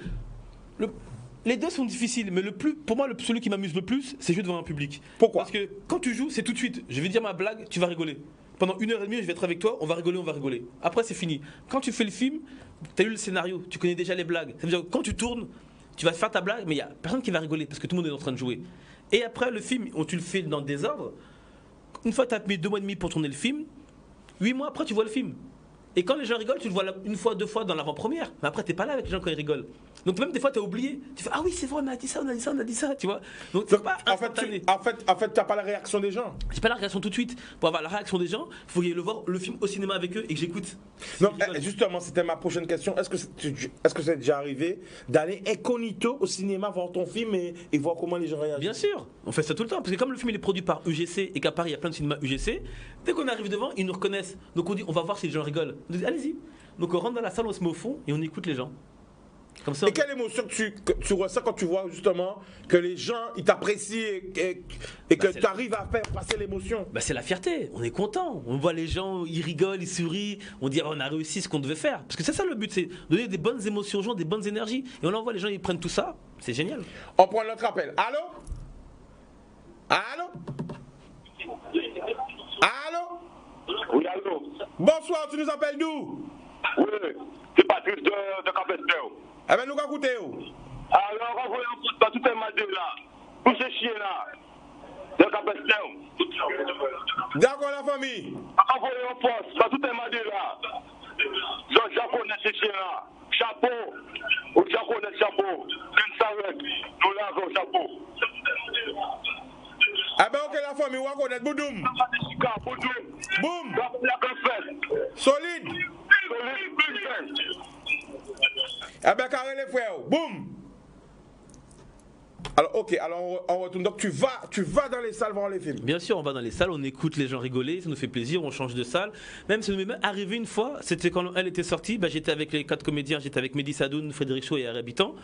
Les deux sont difficiles, mais pour moi, celui qui m'amuse le plus, c'est jouer devant un public. Pourquoi? Parce que quand tu joues, c'est tout de suite. Je vais dire ma blague, tu vas rigoler. Pendant 1h30, je vais être avec toi, on va rigoler. Après, c'est fini. Quand tu fais le film, tu as lu le scénario, tu connais déjà les blagues. Ça veut dire que quand tu tournes, tu vas faire ta blague, mais il n'y a personne qui va rigoler parce que tout le monde est en train de jouer. Et après, le film, tu le fais dans le désordre. Une fois que tu as mis 2 mois et demi pour tourner le film, 8 mois après, tu vois le film. Et quand les gens rigolent, tu le vois 1 fois, 2 fois dans l'avant-première. Mais après, t'es pas là avec les gens quand ils rigolent. Donc même des fois, t'as oublié. Tu fais ah oui, c'est vrai, on a dit ça, tu vois. Donc c'est pas instantané. En fait, t'as pas la réaction des gens. J'ai pas la réaction tout de suite. Pour avoir la réaction des gens, il faut que voir le film au cinéma avec eux et que j'écoute. Non, justement, c'était ma prochaine question. Est-ce que c'est déjà arrivé d'aller incognito au cinéma voir ton film et voir comment les gens réagissent? Bien sûr, on fait ça tout le temps. Parce que comme le film il est produit par UGC et qu'à Paris il y a plein de cinémas UGC, dès qu'on arrive devant, ils nous reconnaissent. Donc on dit on va voir si les gens rigolent. On dit allez-y. Donc on rentre dans la salle, on se met au fond et on écoute les gens. Comme ça, et quelle émotion que tu ressens quand tu vois justement que les gens ils t'apprécient et que tu arrives à faire passer l'émotion? C'est la fierté, on est content. On voit les gens, ils rigolent, ils sourient, on dit on a réussi ce qu'on devait faire. Parce que c'est ça le but, c'est donner des bonnes émotions aux gens, des bonnes énergies. Et on envoie les gens, ils prennent tout ça, c'est génial. On prend notre appel. Allô? Allô? Allô? Oui, allô? Bonsoir, tu nous appelles d'où? Oui, c'est Patrice de Capestel. Eh bien, nous écoutez. Alors, on va en foot dans tout un madé là. Tous ces chiens-là. De Capestel. D'accord, la famille. Envoyez en force dans tout un madé là. Je connais ces chiens-là. Chapeau. Ou je connais chapeau. Qu'une savette. Nous l'avons chapeau. Eh bien, ok, la famille, on va connaître. Boudoum. Boum. Solide. Eh bien, carré les frères. Boum. Alors, ok, alors on retourne. Donc, tu vas dans les salles voir les films? Bien sûr, on va dans les salles, on écoute les gens rigoler, ça nous fait plaisir, on change de salle. Même ça nous est arrivé une fois, c'était quand elle était sortie, j'étais avec les 4 comédiens, j'étais avec Mehdi Sadoun, Frédéric Chaud et Harry Habitant.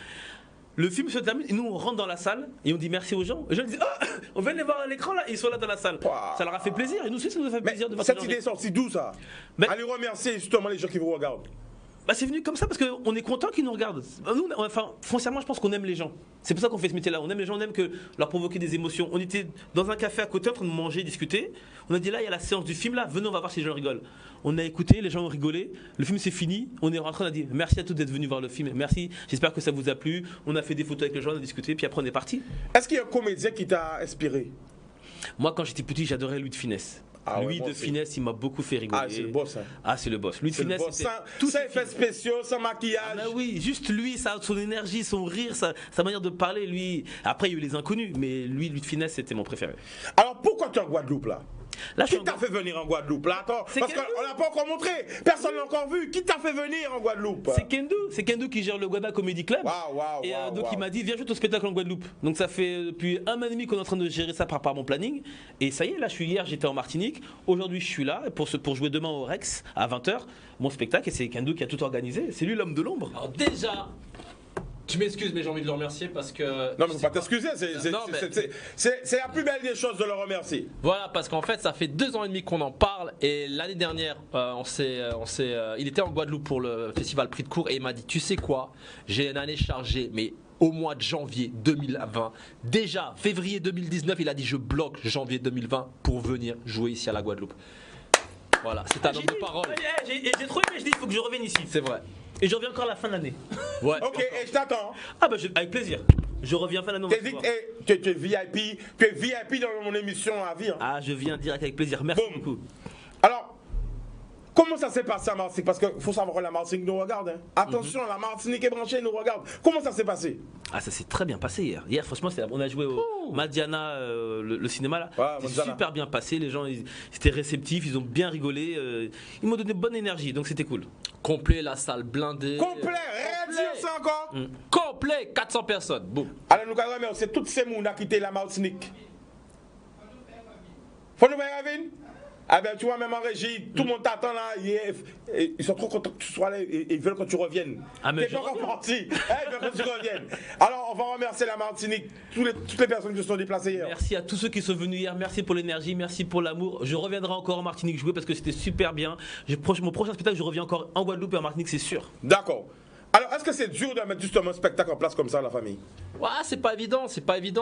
Le film se termine et nous on rentre dans la salle et on dit merci aux gens. Les gens disent oh, on vient les voir à l'écran là, et ils sont là dans la salle. Wow. Ça leur a fait plaisir et nous aussi ça nous fait plaisir de voir cette idée est sortie d'où ça? Allez remercier justement les gens qui vous regardent. C'est venu comme ça parce qu'on est content qu'ils nous regardent. Nous, foncièrement, je pense qu'on aime les gens. C'est pour ça qu'on fait ce métier-là. On aime les gens, on aime que leur provoquer des émotions. On était dans un café à côté en train de manger, discuter. On a dit là, il y a la séance du film là, venez, on va voir si les gens rigolent. On a écouté, les gens ont rigolé. Le film c'est fini. On est rentré, on a dit merci à tous d'être venus voir le film. Merci, j'espère que ça vous a plu. On a fait des photos avec les gens, on a discuté, puis après on est parti. Est-ce qu'il y a un comédien qui t'a inspiré? Moi, quand j'étais petit, j'adorais Louis de Funès. Louis de Funès, il m'a beaucoup fait rigoler. C'est le boss. C'est le boss. Louis de Funès, sans effets spéciaux, sans maquillage. Oui, juste lui, son énergie, son rire, sa manière de parler. Lui, après il y a eu les inconnus, mais Louis de Funès, c'était mon préféré. Alors pourquoi tu es en Guadeloupe là? Là, je suis Qui t'a fait venir en Guadeloupe là? Attends, C'est parce Kendo. qu'on l'a pas encore montré. Personne l'a encore vu. Qui t'a fait venir en Guadeloupe? C'est Kendo qui gère le Guada Comedy Club. Waouh, Et waouh, donc il waouh. m'a dit viens jouer ton spectacle en Guadeloupe. Donc ça fait depuis un an et demi qu'on est en train de gérer ça par mon planning. Et ça y est, là hier j'étais en Martinique. Aujourd'hui je suis là pour jouer demain au Rex à 20h. Mon spectacle et c'est Kendo qui a tout organisé. C'est lui l'homme de l'ombre. Alors déjà, tu m'excuses, mais j'ai envie de le remercier parce que. Non, mais faut pas t'excuser. Non, mais- C'est la plus belle des choses de le remercier. Voilà, parce qu'en fait, ça fait 2 ans et demi qu'on en parle. Et l'année dernière, il était en Guadeloupe pour le festival Prix de Cour et il m'a dit tu sais quoi, j'ai une année chargée, mais au mois de janvier 2020, déjà février 2019, il a dit je bloque janvier 2020 pour venir jouer ici à la Guadeloupe. Voilà, c'est un homme de parole. J'ai trop aimé, je dis il faut que je revienne ici. C'est vrai. Et je reviens encore à la fin de l'année. Ouais. Ok, et je t'attends. Ah bah avec plaisir. Je reviens fin de l'année. on va se voir. Tu es VIP dans mon émission à vie. Hein. Ah je viens direct avec plaisir. Merci Boum. beaucoup. Alors, comment ça s'est passé à Martinique? Parce qu'il faut savoir que la Martinique nous regarde. Hein. Attention, la Martinique est branchée, nous regarde. Comment ça s'est passé? Ah ça s'est très bien passé hier. Hier franchement on a joué au Madiana, le cinéma là. Ouais, C'est Madiana. super bien passé. Les gens ils étaient réceptifs, ils ont bien rigolé. Ils m'ont donné bonne énergie donc c'était cool. Complet, la salle blindée. Complet, rien dire ça encore. Complet, 400 personnes. Boum. Alors nous allons remercier toutes ces gens qui ont quitté la Martinique. Faut nous faire Ravine? Ah ben tu vois, même en régie, tout le monde t'attend là, ils sont trop contents que tu sois là, ils veulent que tu reviennes. Ah, mais T'es je pas encore parti, ils veulent que tu reviennes. Alors on va remercier la Martinique, toutes les personnes qui se sont déplacées hier. Merci à tous ceux qui sont venus hier. Merci pour l'énergie, merci pour l'amour. Je reviendrai encore en Martinique jouer parce que c'était super bien. Mon prochain spectacle, je reviens encore en Guadeloupe et en Martinique, c'est sûr. D'accord. Alors est-ce que c'est dur de mettre justement un spectacle en place comme ça, la famille? Ouais, c'est pas évident,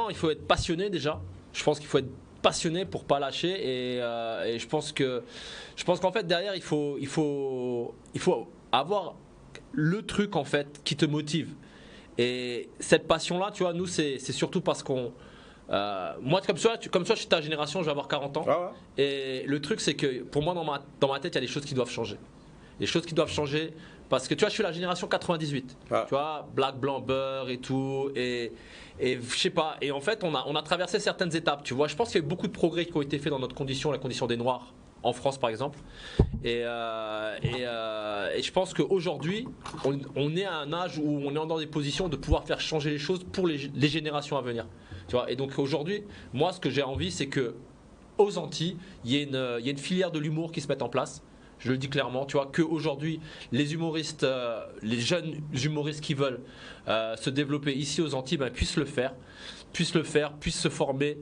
Il faut être passionné déjà. Je pense qu'il faut être passionné pour pas lâcher et je pense qu'en fait derrière il faut avoir le truc en fait qui te motive. Et cette passion là, tu vois, nous c'est surtout parce qu'on moi comme ça je suis ta génération, je vais avoir 40 ans. Ah ouais. Et le truc c'est que pour moi dans ma tête il y a des choses qui doivent changer. Les choses qui doivent changer parce que tu vois je suis la génération 98. Ah. Tu vois, black, blanc, beurre et tout et je sais pas, et en fait on a traversé certaines étapes, tu vois. Je pense qu'il y a eu beaucoup de progrès qui ont été faits dans notre condition, la condition des Noirs en France par exemple. Et je pense qu'aujourd'hui on est à un âge où on est dans des positions de pouvoir faire changer les choses pour les générations à venir. Tu vois, et donc aujourd'hui, moi ce que j'ai envie c'est que aux Antilles, il y a une filière de l'humour qui se mette en place. Je le dis clairement, tu vois, qu'aujourd'hui, les humoristes, les jeunes humoristes qui veulent se développer ici aux Antilles, puissent le faire, puissent se former,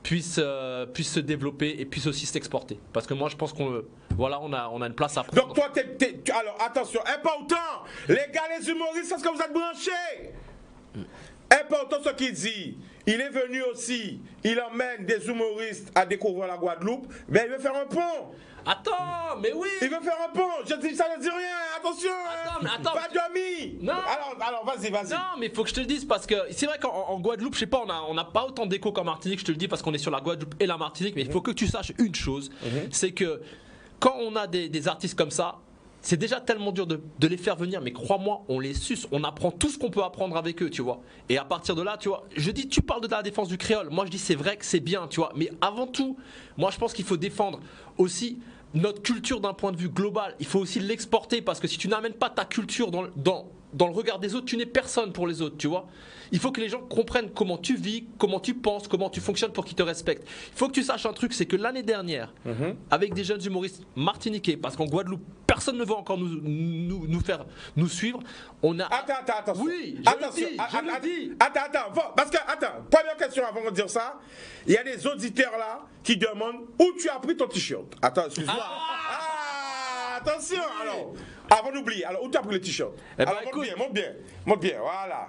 puissent se développer et puissent aussi s'exporter. Parce que moi, je pense qu'on a une place à prendre. Donc toi, alors attention, important, les gars, les humoristes, est-ce que vous êtes branchés? Important ce qu'il dit. Il est venu aussi, il emmène des humoristes à découvrir la Guadeloupe, mais il veut faire un pont. Attends, mais oui. Il veut faire un pont. Ça ne dit rien, attention. Attends, pas d'amis. Non. Alors vas-y. Non, mais il faut que je te le dise parce que c'est vrai qu'en Guadeloupe, je sais pas, on n'a pas autant d'écho qu'en Martinique, je te le dis parce qu'on est sur la Guadeloupe et la Martinique, mais il faut que tu saches une chose, c'est que quand on a des artistes comme ça, c'est déjà tellement dur de les faire venir, mais crois-moi, on les suce, on apprend tout ce qu'on peut apprendre avec eux, tu vois. Et à partir de là, tu vois, je dis, tu parles de la défense du créole, moi je dis c'est vrai que c'est bien, tu vois, mais avant tout, moi je pense qu'il faut défendre aussi notre culture d'un point de vue global. Il faut aussi l'exporter parce que si tu n'amènes pas ta culture dans le regard des autres, tu n'es personne pour les autres, tu vois. Il faut que les gens comprennent comment tu vis, comment tu penses, comment tu fonctionnes pour qu'ils te respectent. Il faut que tu saches un truc, c'est que l'année dernière, avec des jeunes humoristes martiniquais, parce qu'en Guadeloupe, personne ne veut encore nous suivre, on a... Attends. Oui, attention. je le dis. Attends. Parce que, première question avant de dire ça. Il y a des auditeurs là qui demandent où tu as pris ton t-shirt. Attends, excuse-moi. Attention, alors. Avant d'oublier, alors où tu as pris le t-shirt? Eh ben, alors, écoute. monte bien, voilà.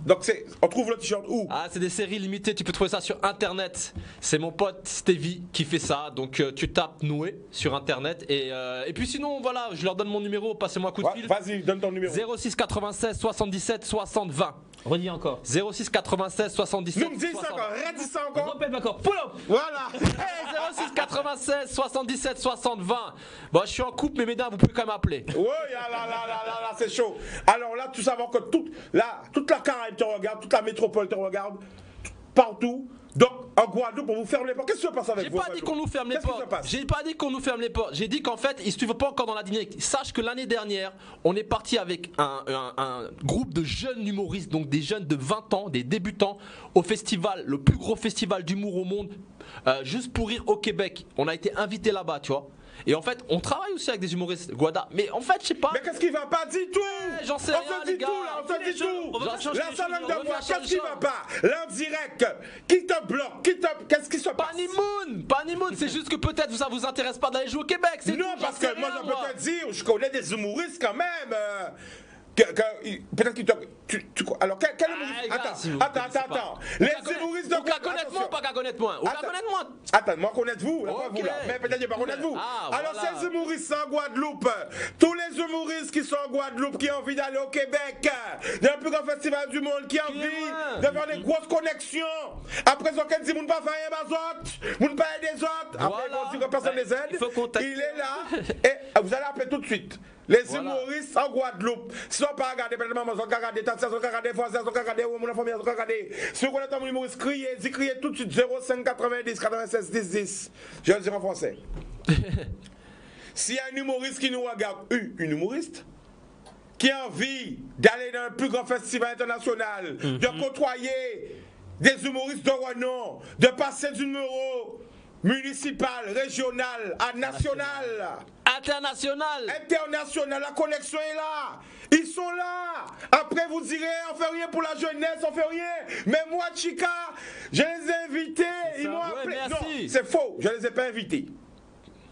Donc, on trouve le t-shirt où? Ah, c'est des séries limitées, tu peux trouver ça sur internet. C'est mon pote Stevie qui fait ça. Donc tu tapes Noé sur internet et puis sinon voilà, je leur donne mon numéro, passez-moi un coup de fil. Vas-y, donne ton numéro. 06 96 77 60 20. Redis encore. 06 96 77 Nous me dis ça 60 encore, redis ça encore. Répète encore. Pull up. Voilà. Hey, 06 96 77 60 20. Bon, je suis en couple, mais mesdames, vous pouvez quand même appeler. Oui, là, c'est chaud. Alors là, tu savoir que toute la Caraïbe te regarde, toute la métropole te regarde, partout. Donc, en Guadeloupe, on vous ferme les portes. Qu'est-ce qui se passe avec J'ai vous? pas dit qu'on nous ferme les Qu'est-ce qui se portes. passe? J'ai pas dit qu'on nous ferme les portes. J'ai dit qu'en fait, si tu ne vas pas encore dans la dynamique, sache que l'année dernière, on est parti avec un groupe de jeunes humoristes, donc des jeunes de 20 ans, des débutants, au festival, le plus gros festival d'humour au monde, juste pour rire au Québec. On a été invités là-bas, tu vois. Et en fait, on travaille aussi avec des humoristes Guada. Mais en fait, je sais pas. Mais qu'est-ce qui va pas? Dis tout! J'en sais On rien, se les dit gars. tout là, on se dit tout! va changer La les seule choses, langue de on va moi, changer qu'est-ce qui les va choses. pas? Là en direct, qui te bloque? Qu'est-ce qui se passe? Panimoun, c'est juste que peut-être ça vous intéresse pas d'aller jouer au Québec. C'est Non, tout, parce j'en sais que moi rien, je peux te dire, je connais des humoristes quand même. Peut-être qu'ils te. Alors, quel humoriste? les gars, Attends, s'il vous attends, plaît, attends. Vous Les la connaissez- humoristes de vous la Guadeloupe. connaissez moi ou pas qu'à connaître moi? Vous la Attends. connaissez moi? Attends, moi connaître-vous, là, pas Ok. vous là. Mais peut-être que pas connaître vous. Ah, Alors, voilà. ces humoristes en Guadeloupe, tous les humoristes qui sont en Guadeloupe, qui ont envie d'aller au Québec, dans le plus grand festival du monde, qui ont envie loin. de faire des grosses connexions. Après, ils ont dit, vous ne pas faire un bazot, vous ne pas aider des autres. Après, Voilà. ils vont dire que personne les aide. Il faut contacter. Il est là, et vous allez appeler tout de suite. Les Voilà. humoristes en Guadeloupe, si on ne pas regarder, ils ont regardé Tatia, ils ont regardé Français, ils ont regardé mon famille, ils ont regardé. Si vous connaissez un humoriste, criez tout de suite 05 90 96 10 10. Je vais le dire en français. S'il y a un humoriste qui nous regarde, une humoriste, qui a envie d'aller dans un plus grand festival international, de côtoyer des humoristes de renom, de passer du numéro municipal, régional à national. International, la connexion est là. Ils sont là. Après, vous direz, on fait rien pour la jeunesse, on fait rien. Mais moi, Chica, je les ai invités. Ils m'ont appelé. merci. Non, c'est faux. Je les ai pas invités.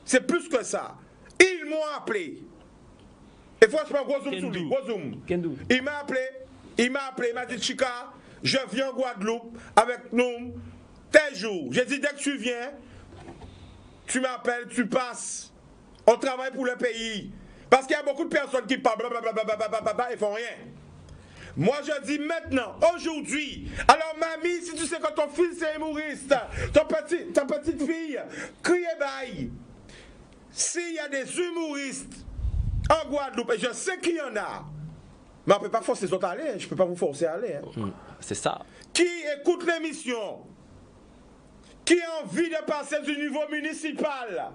C'est plus que ça. Ils m'ont appelé. Et franchement, gros zoom sur lui, gros zoom. Kendou. Il m'a appelé, il m'a dit, Chica, je viens en Guadeloupe avec nous tel jour. J'ai dit, dès que tu viens, tu m'appelles, tu passes. On travaille pour le pays. Parce qu'il y a beaucoup de personnes qui parlent blablabla et font rien. Moi je dis maintenant, aujourd'hui, alors mamie, si tu sais que ton fils est humoriste, ta petite fille, criez bail. S'il y a des humoristes en Guadeloupe, et je sais qu'il y en a, mais on ne peut pas forcer les autres à aller, je ne peux pas vous forcer à aller. Hein. C'est ça. Qui écoute l'émission, qui a envie de passer du niveau municipal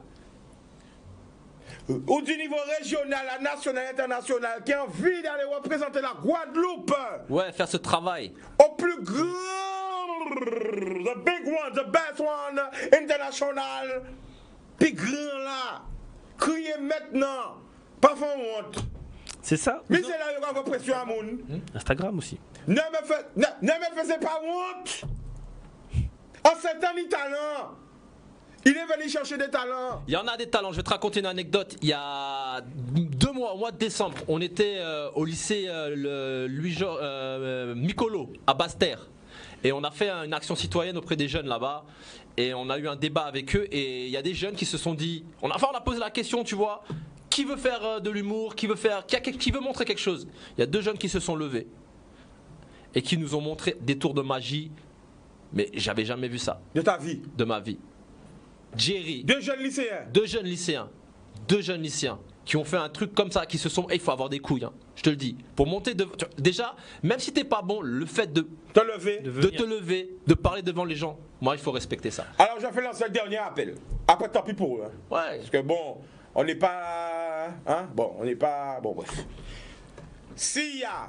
ou du niveau régional à national, international, qui a envie d'aller représenter la Guadeloupe Ouais, faire ce travail. au plus grand, the big one, the best one, international, puis grand là, criez maintenant, pas faire honte. C'est ça. Mais c'est là qu'il y a vos pressions à moun. Instagram aussi. Ne me faisez pas honte. En 7 ans, ni talent. Il est venu chercher des talents. Il y en a des talents. Je vais te raconter une anecdote. Il y a 2 mois, au mois de décembre, on était au lycée Micolo à Basse-Terre. Et on a fait une action citoyenne auprès des jeunes là-bas. Et on a eu un débat avec eux. Et il y a des jeunes qui se sont dit. On a posé la question, tu vois. Qui veut faire de l'humour? Qui veut montrer quelque chose? Il y a 2 jeunes qui se sont levés. Et qui nous ont montré des tours de magie. Mais j'avais jamais vu ça De ta vie. de ma vie. Jerry. 2 jeunes lycéens. 2 jeunes lycéens qui ont fait un truc comme ça, qui se sont. Il faut avoir des couilles, hein, je te le dis. Pour monter déjà, même si t'es pas bon, le fait de Te lever. te lever, de parler devant les gens, moi il faut respecter ça. Alors, je vais lancer le dernier appel. Après, tant pis pour eux. Hein. Ouais. Parce que bon, on n'est pas. Hein? Bon, on n'est pas. Bon, bref. S'il y a.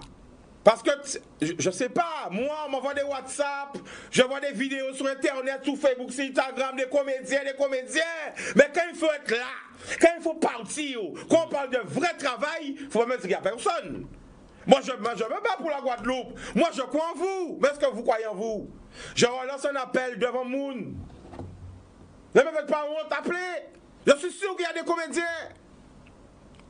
Parce que, je sais pas, moi, on m'envoie des WhatsApp, je vois des vidéos sur Internet, sur Facebook, sur Instagram, des comédiens. Mais quand il faut être là, quand il faut partir, quand on parle de vrai travail, il faut pas mettre ce qu'il y a personne. Moi, je me bats pour la Guadeloupe. Moi, je crois en vous. Mais est-ce que vous croyez en vous? Je relance un appel devant Moun. Ne me faites pas honte, appelez. Je suis sûr qu'il y a des comédiens.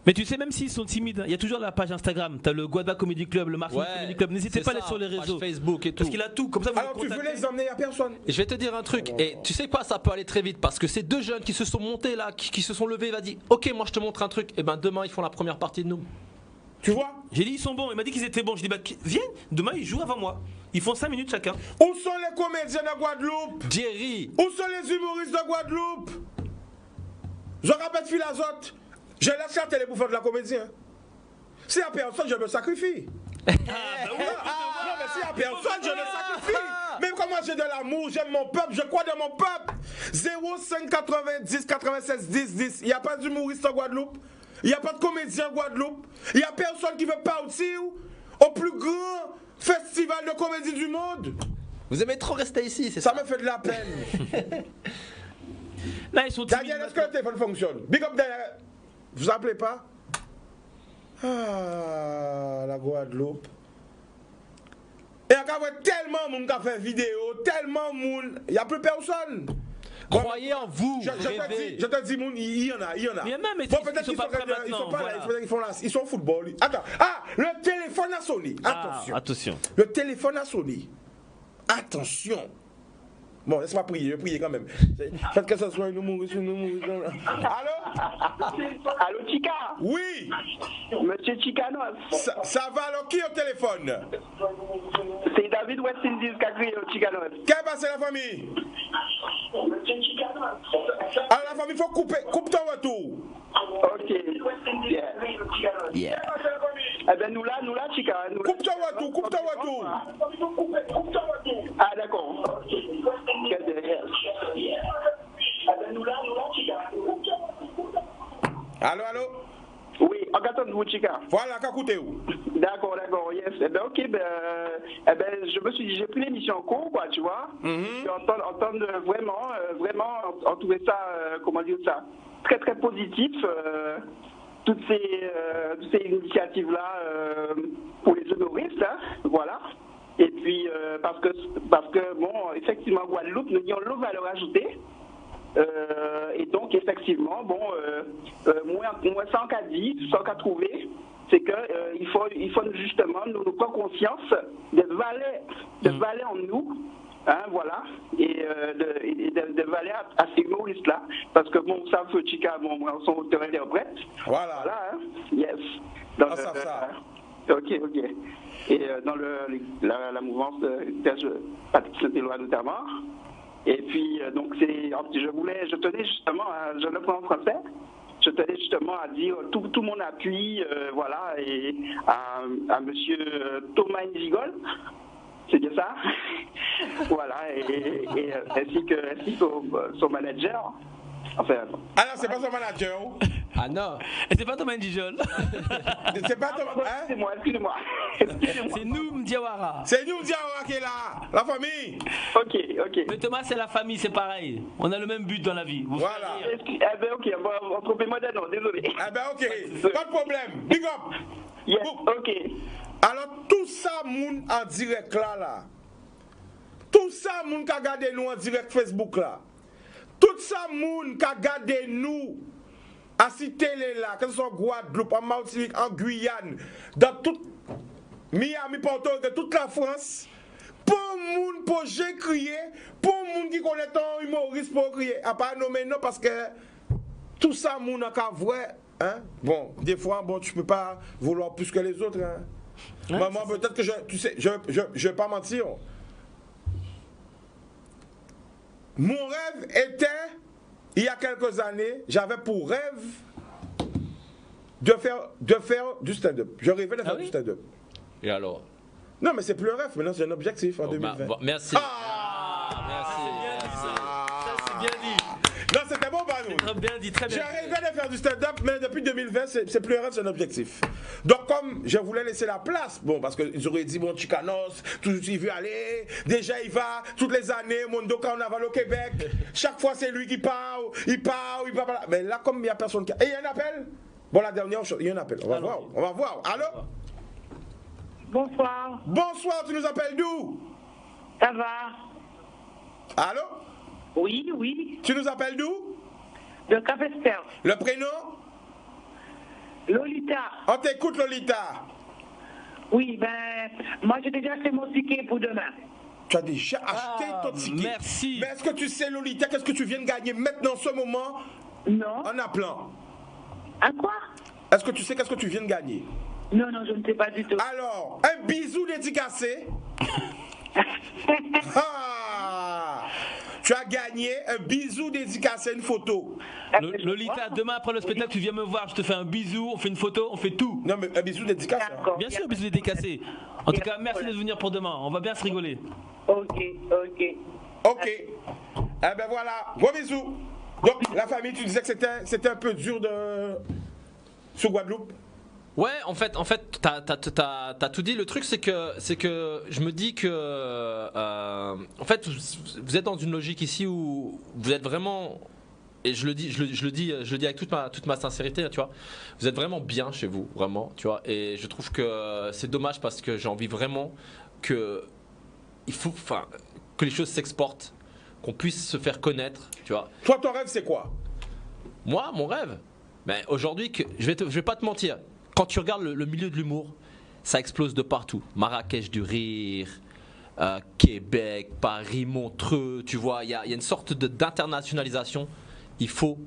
Mais tu sais, même s'ils sont timides, il y a toujours la page Instagram. T'as le Guadba Comedy Club, le Marseille Comedy Club. N'hésitez pas à aller sur les réseaux. Facebook et tout. Parce qu'il a tout. Comme ça, vous Alors, le tu veux contactez. les emmener à personne. Et je vais te dire un truc, et tu sais quoi, ça peut aller très vite parce que ces 2 jeunes qui se sont montés là, qui se sont levés, il va dire ok, moi je te montre un truc, et ben demain ils font la première partie de nous. Tu vois? J'ai dit, ils sont bons. Il m'a dit qu'ils étaient bons. Je dis, bah, viens, demain, ils jouent avant moi. Ils font 5 minutes chacun. Où sont les comédiens de Guadeloupe? Jerry, Où sont les humoristes de Guadeloupe? Je rappelle Philazote. Je laisse la télé pour faire de la comédie. Hein. Si y a personne, je me sacrifie. Non, mais si y a personne, je me sacrifie. Même comme moi j'ai de l'amour, j'aime mon peuple, je crois dans mon peuple. 05 90 96 10 10. Il n'y a pas d'humoriste en Guadeloupe. Il n'y a pas de comédien en Guadeloupe. Il n'y a personne qui veut partir au plus grand festival de comédie du monde. Vous aimez trop rester ici, c'est Ça ça? me fait de la peine. Là, ils sont timides Daniel, est-ce que le téléphone fonctionne? Big up Daniel. Vous appelez pas? Ah, la Guadeloupe. Et il y a tellement de monde qui a fait vidéo, tellement de monde. Il n'y a plus personne. Croyez en vous, Je te dis, moun, il y en a. Mais même, mais Bon, ils peut-être sont qu'ils pas sont prêts là, ils maintenant, sont pas là, voilà. peut-être qu'ils font là, ils sont au football. Attends, le téléphone a sonné. Attention. Attention. Le téléphone a sonné. Attention. Bon, laisse-moi prier, je vais prier quand même. Faites que ce soit nous mourir. Allô? Allô, Chica? Oui. Monsieur Chicanos. Ça va alors, qui est au téléphone? C'est David West Indies qui a crié au Chicanos. Qu'est-ce qui passe la famille? Alors la famille, il faut coupe ton retour. Ok. Yeah. Eh ben nous là, Chica. Coupe ton retour. Ah d'accord. Quel derrière. Allô? Oui, entendez-vous, Chica? Voilà, qu'à écouter où? D'accord, yes. Eh ben ok, je me suis dit, j'ai pris l'émission en cours, quoi, tu vois. Et entendre vraiment, trouver ça, comment dire ça, très très positif, toutes ces initiatives-là pour les humoristes, hein, voilà. Et puis, parce que bon, effectivement, Guadeloupe, nous avons l'eau valeur ajoutée. Et donc, effectivement, bon, moi, sans qu'à dire, sans qu'à trouver, c'est que il faut justement nous prendre conscience des valeurs en nous, hein, voilà, et des valeurs à ces humoristes-là, parce que bon, ça fait Chica, bon, son auteur interprète, voilà, hein, yes. Donc, ça. Ok. Et dans la mouvance de Patrick Saint-Éloi notamment. Et puis, donc, je tenais justement, je le prends en français, je tenais justement à dire tout mon appui, voilà, et à monsieur Thomas Njigol, c'est bien ça, voilà, et ainsi que son manager, enfin. Ah non, c'est pas son manager. Ah non. Et c'est pas Thomas Ndijol. C'est pas ton... Hein? Excusez-moi. C'est nous, Mdiawara. C'est nous, Diawara, qui est là. La famille. Ok. Mais Thomas, c'est la famille, c'est pareil. On a le même but dans la vie. Vous Voilà. Eh ben ok, trompez-moi d'un nom, désolé. Eh ben ok, pas de problème. Big up. Yes, Bon. ok. Alors tout ça, moun en direct là. Tout ça, moun qui a gardé nous en direct Facebook là. Tout ça, moun qui a gardé nous à cité là, que ce soit Guadeloupe, en Martinique, en Guyane, dans toute Miami, Porto, de toute la France. Pour moun, pour j'ai crié, pour moun qui connaît ton humoriste pour crier. À pas nommer non parce que tout ça, moun en cas vrai. Hein? Bon, des fois, bon, tu peux pas vouloir plus que les autres. Hein? Ouais, Moi, peut-être que je vais pas mentir. Mon rêve était, il y a quelques années, j'avais pour rêve de faire du stand-up. Je rêvais de faire du stand-up. Et alors? Non, mais c'est plus un rêve, maintenant c'est un objectif en 2020. Merci. Merci. Ça, c'est bien dit. Non, c'était bon, Banou. Très bien dit, très bien. J'ai rêvé de faire du stand-up, mais depuis 2020, c'est plus un rêve, c'est un objectif. Donc, comme je voulais laisser la place, bon, parce qu'ils auraient dit, bon, Chicanos, tout il veut aller, déjà il va, toutes les années, Mondo Carnaval au Québec, chaque fois c'est lui qui parle, il parle. Mais là, comme il n'y a personne qui. Et il y a un appel? Bon, la dernière chose, il y a un appel. On va voir. Allô? Bonsoir, Bonsoir, tu nous appelles d'où? ça va? Allô? Oui, Tu nous appelles d'où? de Capester. Le prénom? Lolita. On t'écoute, Lolita. Oui, ben, moi j'ai déjà fait mon ticket pour demain. Tu as déjà acheté ton ticket. Merci. Mais est-ce que tu sais, Lolita, qu'est-ce que tu viens de gagner maintenant, en ce moment, Non. en appelant? À quoi? Est-ce que tu sais qu'est-ce que tu viens de gagner? Non, je ne sais pas du tout. Alors, un bisou dédicacé. Ah, tu as gagné un bisou dédicacé, une photo. Lolita, demain après le spectacle, tu viens me voir, je te fais un bisou, on fait une photo, on fait tout. Non, mais un bisou dédicacé. D'accord. Bien sûr, bisou dédicacé. En tout cas, merci de venir pour demain. On va bien se rigoler. Ok. Ok. Eh ben voilà, gros bisous. Donc la famille, tu disais que c'était un peu dur sur Guadeloupe. Ouais, en fait, t'as tout dit. Le truc, c'est que je me dis que, en fait, vous êtes dans une logique ici où vous êtes vraiment, et je le dis avec toute ma sincérité, tu vois, vous êtes vraiment bien chez vous, vraiment, tu vois. Et je trouve que c'est dommage parce que j'ai envie vraiment que que les choses s'exportent, qu'on puisse se faire connaître, tu vois. Toi, ton rêve, c'est quoi? Moi, mon rêve, ben aujourd'hui, je vais pas te mentir. Quand tu regardes le milieu de l'humour, ça explose de partout. Marrakech du rire, Québec, Paris, Montreux, tu vois, il y a une sorte d'internationalisation. Il faut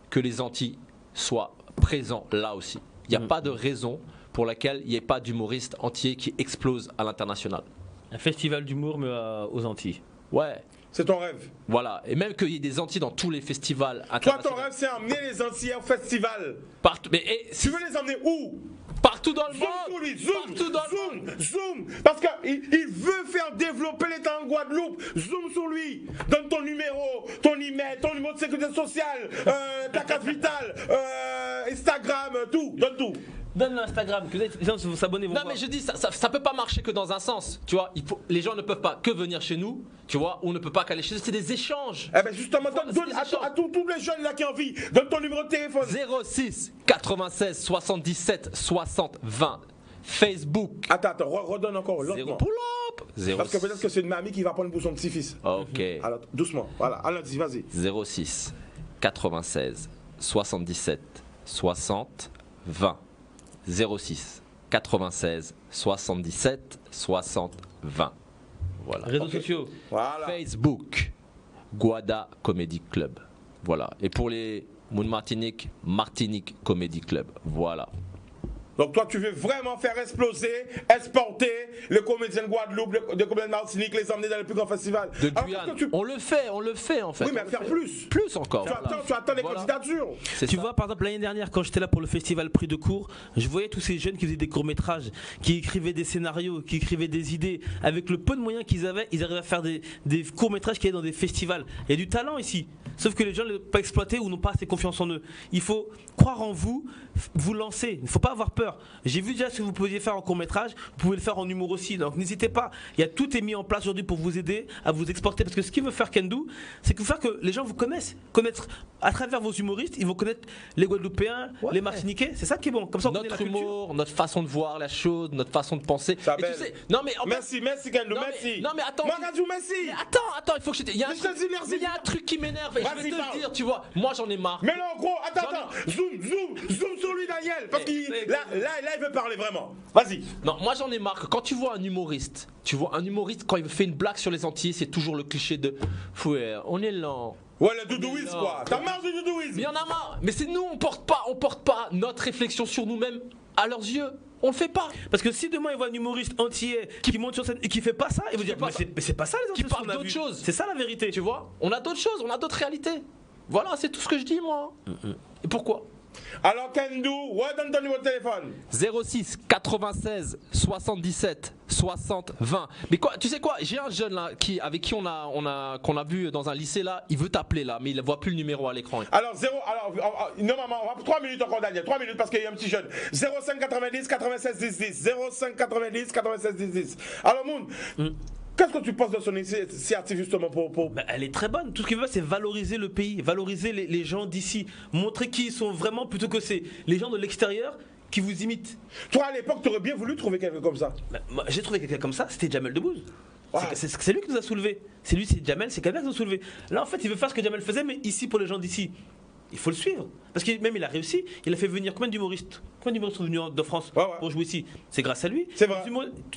que les Antilles soient présents là aussi. Il n'y a pas de raison pour laquelle il n'y ait pas d'humoristes entiers qui explosent à l'international. Un festival d'humour, mais aux Antilles. Ouais. C'est ton rêve. Voilà, et même qu'il y ait des Antilles dans tous les festivals Toi, internationaux. ton rêve, c'est emmener les Antillais au festival. Partout, mais Tu veux les emmener où? partout dans le Zoom monde. sur lui, zoom, Partout dans le monde. zoom. Parce qu'il veut faire développer l'État en Guadeloupe. Zoom sur lui. Donne ton numéro, ton email, ton numéro de sécurité sociale, ta carte vitale, Instagram, tout. Donne tout. Donne l'Instagram, que les gens vont s'abonner. Non mais je dis ça peut pas marcher que dans un sens, tu vois. Les gens ne peuvent pas que venir chez nous, tu vois. On ne peut pas qu'aller chez eux. C'est des échanges. Eh ben justement, donne à tous les jeunes là qui ont envie. Donne ton numéro de téléphone. 06 96 77 60 20. Facebook. Attends, redonne encore lentement. Pull up. Parce que peut-être que c'est une mamie qui va prendre pour son petit-fils. Ok. Alors, doucement. Voilà. Alors, vas-y. 06 96 77 60 20. 06 96 77 60 20. Voilà. Réseaux sociaux. Voilà. Facebook, Guada Comedy Club. Voilà. Et pour les Moon Martinique Comedy Club. Voilà. Donc toi, tu veux vraiment faire exporter les comédiens de Guadeloupe, les comédiens de Martinique, les emmener dans les plus grands festivals. De Guyane. On le fait en fait. Oui, mais faire plus. Plus encore. Tu attends les candidatures. Tu vois, par exemple, l'année dernière, quand j'étais là pour le festival Prix de cours, je voyais tous ces jeunes qui faisaient des courts-métrages, qui écrivaient des scénarios, qui écrivaient des idées. Avec le peu de moyens qu'ils avaient, ils arrivaient à faire des courts-métrages qui allaient dans des festivals. Il y a du talent ici. Sauf que les gens ne l'ont pas exploité ou n'ont pas assez confiance en eux. Il faut croire en vous, vous lancer. Il ne faut pas avoir peur. J'ai vu déjà ce que vous pouviez faire en court-métrage, vous pouvez le faire en humour aussi. Donc n'hésitez pas. Tout est mis en place aujourd'hui pour vous aider à vous exporter. Parce que ce qu'il veut faire Kendou, c'est faire que les gens vous connaissent. Connaître à travers vos humoristes, ils vont connaître les Guadeloupéens, les Martiniquais. C'est ça qui est bon. Comme ça, on connaît la culture. Notre humour, notre façon de voir la chose, notre façon de penser. Ça Et tu sais, non mais merci Kendou, merci. Non mais attends. Magadou, merci. Mais attends, il faut que je te. Il y a un merci. truc qui m'énerve. Et je vais te Vas-y, le dire, tu vois. Moi j'en ai marre. Mais non, gros, attends. Zoom sur lui, Daniel. Parce qu'il là, il veut parler vraiment. Vas-y. Non, moi j'en ai marre que quand tu vois un humoriste, quand il fait une blague sur les Antillais, c'est toujours le cliché de ouais, on est lent. Ouais, le doudouïs quoi. T'as marre du doudouïs. Mais il y en a marre. Mais c'est nous, on porte pas notre réflexion sur nous-mêmes à leurs yeux. On le fait pas. Parce que si demain ils voient un humoriste entier qui monte sur scène et qui fait pas ça, ils vont dire mais c'est pas ça les Antillais. Qui parle d'autre chose. C'est ça la vérité. Tu vois, on a d'autres choses, on a d'autres réalités. Voilà, c'est tout ce que je dis moi. Et pourquoi? Alors Kendou, donne ton numéro de téléphone. 06 96 77 60 20. Mais quoi, tu sais quoi, j'ai un jeune là avec qui qu'on a vu dans un lycée là, il veut t'appeler là, mais il ne voit plus le numéro à l'écran. Alors normalement on va 3 minutes encore Daniel, 3 minutes parce qu'il y a un petit jeune. 05 90 96 10 10. 05 90 96 10 10. Alors Moon, qu'est-ce que tu penses de son initiative justement pour... Elle est très bonne. Tout ce qu'il veut, c'est valoriser le pays, valoriser les gens d'ici, montrer qui ils sont vraiment plutôt que c'est les gens de l'extérieur qui vous imitent. Toi à l'époque, tu aurais bien voulu trouver quelqu'un comme ça. Moi, j'ai trouvé quelqu'un comme ça, c'était Jamel Debbouze. Ouais. C'est lui qui nous a soulevés. C'est Jamel, c'est quelqu'un qui nous a soulevés. Là, en fait, il veut faire ce que Jamel faisait, mais ici pour les gens d'ici. Il faut le suivre. Parce que même il a réussi, il a fait venir combien d'humoristes sont venus de France pour jouer ici? C'est grâce à lui. C'est vrai.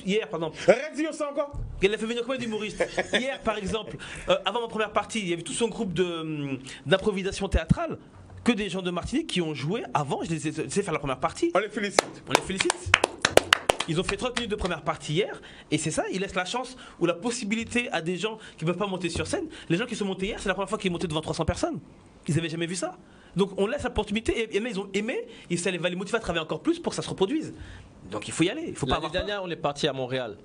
Hier, par exemple. Redis ça encore. Il a fait venir combien d'humoristes? Hier, par exemple, avant ma première partie, il y avait tout son groupe d'improvisation théâtrale, que des gens de Martinique qui ont joué avant. Je les ai laissés faire la première partie. On les félicite. Ils ont fait 30 minutes de première partie hier, et c'est ça, ils laissent la chance ou la possibilité à des gens qui ne peuvent pas monter sur scène. Les gens qui sont montés hier, c'est la première fois qu'ils montaient devant 300 personnes. Ils n'avaient jamais vu ça. Donc on laisse l'opportunité, et ils ont aimé, et ça va les motiver à travailler encore plus pour que ça se reproduise. Donc il faut y aller. Il faut pas L'année dernière, on est parti à Montréal.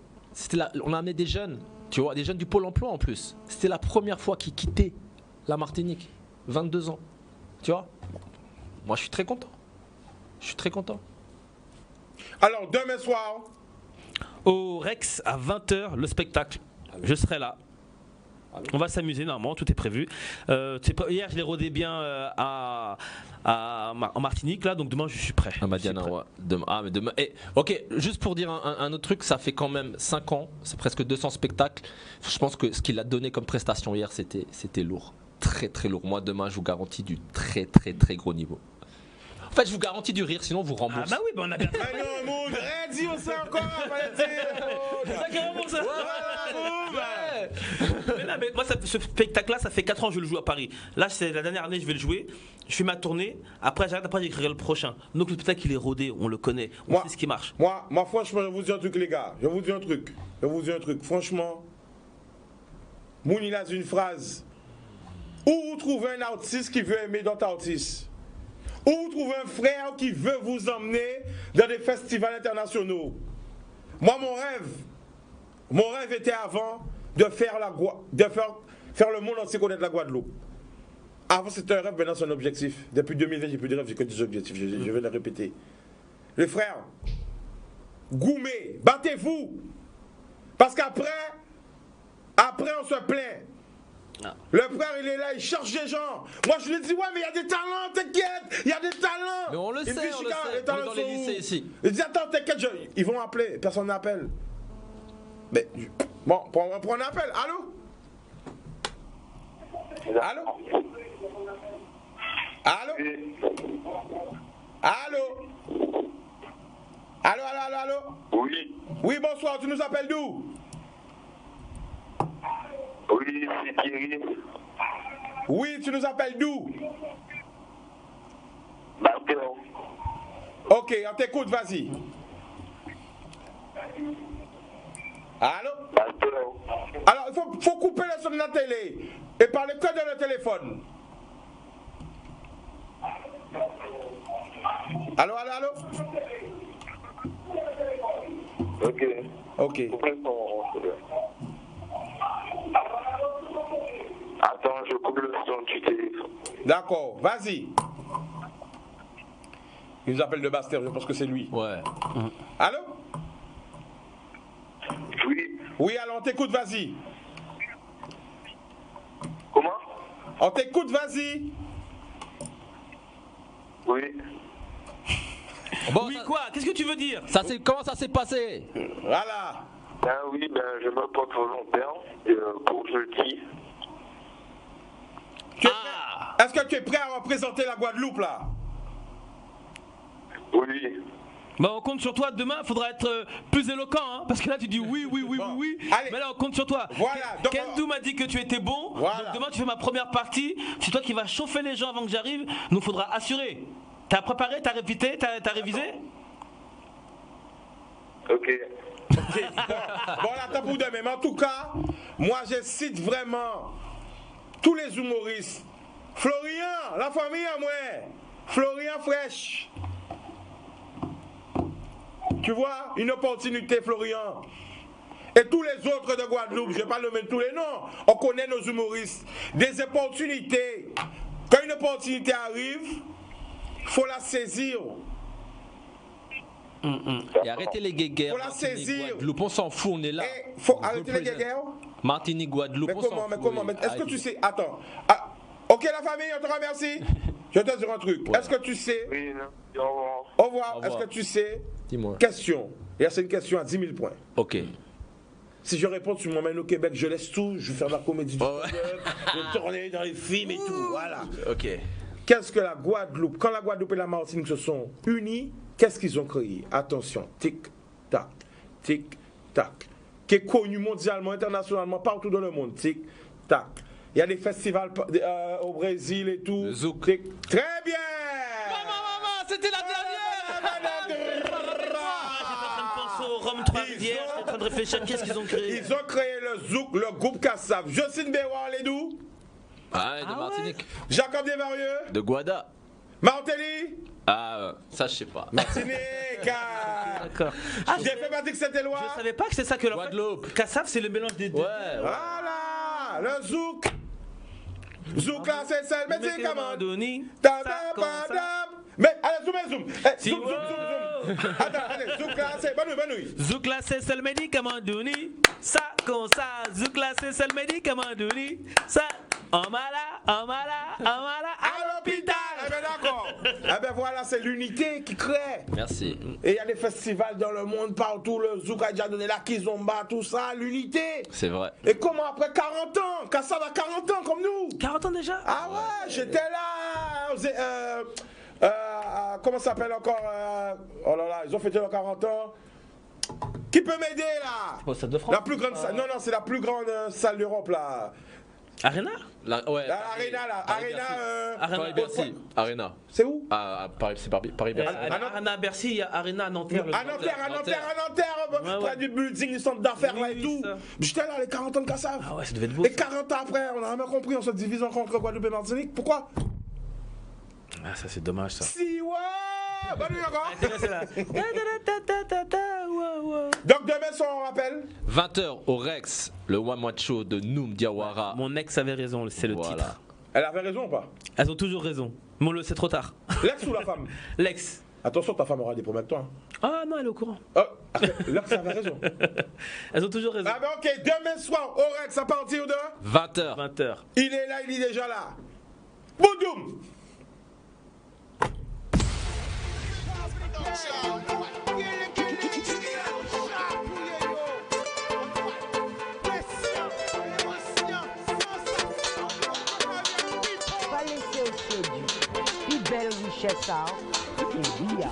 On a amené des jeunes. Tu vois, des jeunes du Pôle emploi en plus. C'était la première fois qu'ils quittaient la Martinique. 22 ans. Tu vois? Moi, je suis très content. Je suis très content. Alors, demain soir, Au Rex, à 20h, le spectacle. Je serai là. On va s'amuser, normalement, tout est prévu. Hier, je l'ai rodé bien en Martinique, là, donc demain, je suis prêt. Ah, Madiana, ouais. Mais demain. Ok, juste pour dire un autre truc, ça fait quand même 5 ans, c'est presque 200 spectacles. Je pense que ce qu'il a donné comme prestation hier, c'était lourd. Très, très lourd. Moi, demain, je vous garantis du très, très, très gros niveau. En fait, je vous garantis du rire, sinon on vous rembourse. Ah bah oui, bah on a bien. mais non, Moon, dis on sait encore, C'est ça qui rembourse, ça. Mais non, mais moi, ce spectacle-là, ça fait 4 ans que je le joue à Paris. Là, c'est la dernière année, je vais le jouer. Je fais ma tournée. Après, j'arrête. Après, j'écrirai le prochain. Donc, le spectacle, il est rodé. On le connaît. On sait ce qui marche. Moi, franchement, je vous dis un truc, les gars. Je vous dis un truc. Franchement, Moon, il a une phrase. Où vous trouvez un artiste qui veut aimer d'autres artistes? Où vous trouvez un frère qui veut vous emmener dans des festivals internationaux? Moi, mon rêve était avant de faire le monde entier connaître la Guadeloupe. Avant, c'était un rêve, maintenant, c'est un objectif. Depuis 2020, j'ai plus de rêve, j'ai que des objectifs. Je vais le répéter. Les frères, goumez, battez-vous. Parce qu'après, on se plaint. Ah. Le frère, il est là, il cherche des gens. Moi, je lui dis, ouais, mais il y a des talents, t'inquiète, il y a des talents. Mais on le sait, on est dans les lycées ici. Il dit, attends, t'inquiète, ils vont appeler, personne n'appelle. Mais, bon, on prend un appel, allô? Allô? Allô? Allô? Allô? Oui. Oui, bonsoir, tu nous appelles d'où? Oui, c'est Thierry. Oui, tu nous appelles d'où? Barthéon. Ok, on t'écoute, vas-y. Allô? Barthéon. Alors, il faut couper le son de la télé et parler que dans le téléphone. Allô? Ok. Attends, je coupe le son du téléphone. D'accord, vas-y. Il nous appelle de Bastère, je pense que c'est lui. Ouais. Allô? Oui. Oui, alors on t'écoute, vas-y. Comment? On t'écoute, vas-y. Oui. Bon, Oui, quoi? Qu'est-ce que tu veux dire? Comment ça s'est passé? Voilà. Je me porte volontaire pour jeudi. Est-ce que tu es prêt à représenter la Guadeloupe, là? Oui. Bah on compte sur toi demain, il faudra être plus éloquent, hein, parce que là tu dis oui. Allez. Mais là on compte sur toi. Voilà. Kendou m'a dit que tu étais bon, voilà. Donc demain tu fais ma première partie, c'est toi qui vas chauffer les gens avant que j'arrive, nous faudra assurer. T'as préparé, t'as répété, t'as révisé? Ok. Bon, là, t'as pour demain. Mais en tout cas, moi j'incite vraiment tous les humoristes. Florian, la famille à moi. Florian Fraîche. Tu vois, une opportunité, Florian. Et tous les autres de Guadeloupe, je ne vais pas nommer tous les noms. On connaît nos humoristes. Des opportunités. Quand une opportunité arrive, il faut la saisir. Et arrêtez les guéguerres. Faut la saisir. Guadeloupe, on s'en fout, on est là. Il faut arrêter les guéguerres. Martinique, Guadeloupe, Mais on s'en comment fout. Est-ce que tu sais... Attends. Ok, la famille, on te remercie. Je vais te dire un truc. Ouais. Est-ce que tu sais... Oui, non. Au revoir. Au revoir. Est-ce que tu sais... Dis-moi. Question. Et là, c'est une question à 10 000 points. Ok. Si je réponds, tu m'emmènes au Québec, je laisse tout, je vais faire de la comédie du stand-up, je vais tourner dans les films et tout, voilà. Ok. Qu'est-ce que la Guadeloupe, quand la Guadeloupe et la Martinique se sont unis, qu'est-ce qu'ils ont créé? Attention, tic-tac, tic-tac, qui est connu mondialement, internationalement, partout dans le monde, tic-tac. Il y a des festivals au Brésil et tout. Le Zouk. Très bien! Maman, c'était la dernière! Rome 3 rivières, je suis en train de réfléchir à qu'est-ce qu'ils ont créé. Ils ont créé le Zouk, le groupe Kassav. Jocelyne Béroir, les d'où? Ah, de Martinique. Jacob Desvarieux? De Guada. Martelly? Ah, ça, je sais pas. Martinique. D'accord. J'ai fait partie de cette loi. Je savais pas que c'est ça que le Guadeloupe. Kassav, c'est le mélange des deux. Ouais. Voilà, le zouk. Zouk là, c'est ça, le médicament. Doni. Mais allez, zoom. Si, Zoom. Attends, allez, zouk là, c'est bonne nuit. Zouk là, c'est le médicament Doni. Ça, comme ça. Zouk là, c'est le médicament Doni. Ça, en mala, à l'hôpital. Eh bien d'accord. Eh bien voilà, c'est l'unité qui crée. Merci. Et il y a des festivals dans le monde partout, le zouk a déjà donné la kizomba, tout ça, l'unité. C'est vrai. Et comment après 40 ans, Kassav a 40 ans comme nous. 40 ans déjà. Ah ouais, j'étais là. Comment ça s'appelle encore oh là là, ils ont fêté leurs 40 ans. Qui peut m'aider là? Au Stade de France. La plus grande salle. Non, c'est la plus grande salle d'Europe là. Arena. Ouais. Arena là. Paris-Bercy. Arena. C'est où? Paris, c'est Paris-Bercy. Arena à Bercy, il y a Arena à Nanterre. À Nanterre, près du building, du centre d'affaires là et Oui, tout. ça. J'étais là les 40 ans de Kassav. Ah ouais, ça devait être beau. Et 40 ans après, on n'a jamais compris, on se divise entre Guadeloupe et Martinique. Pourquoi? Ah, ça c'est dommage ça. Si ouais. Bonne nuit encore. C'est là. Donc demain soir on rappelle 20h au Rex, le One Man Show de Noum Diawara. Mon ex avait raison, c'est le Voilà. titre. Elle avait raison ou pas? Elles ont toujours raison. Bon, c'est trop tard. L'ex ou la femme? L'ex. Attention, ta femme aura des problèmes avec toi. Ah non, elle est au courant. Oh, l'ex avait raison. Elles ont toujours raison. Ah ben ok, demain soir au Rex à partir de 20h. 20h. Il est là, il est déjà là. Boudoum. Pas laisser au séduit. Plus belle richesse, ça. Et oui,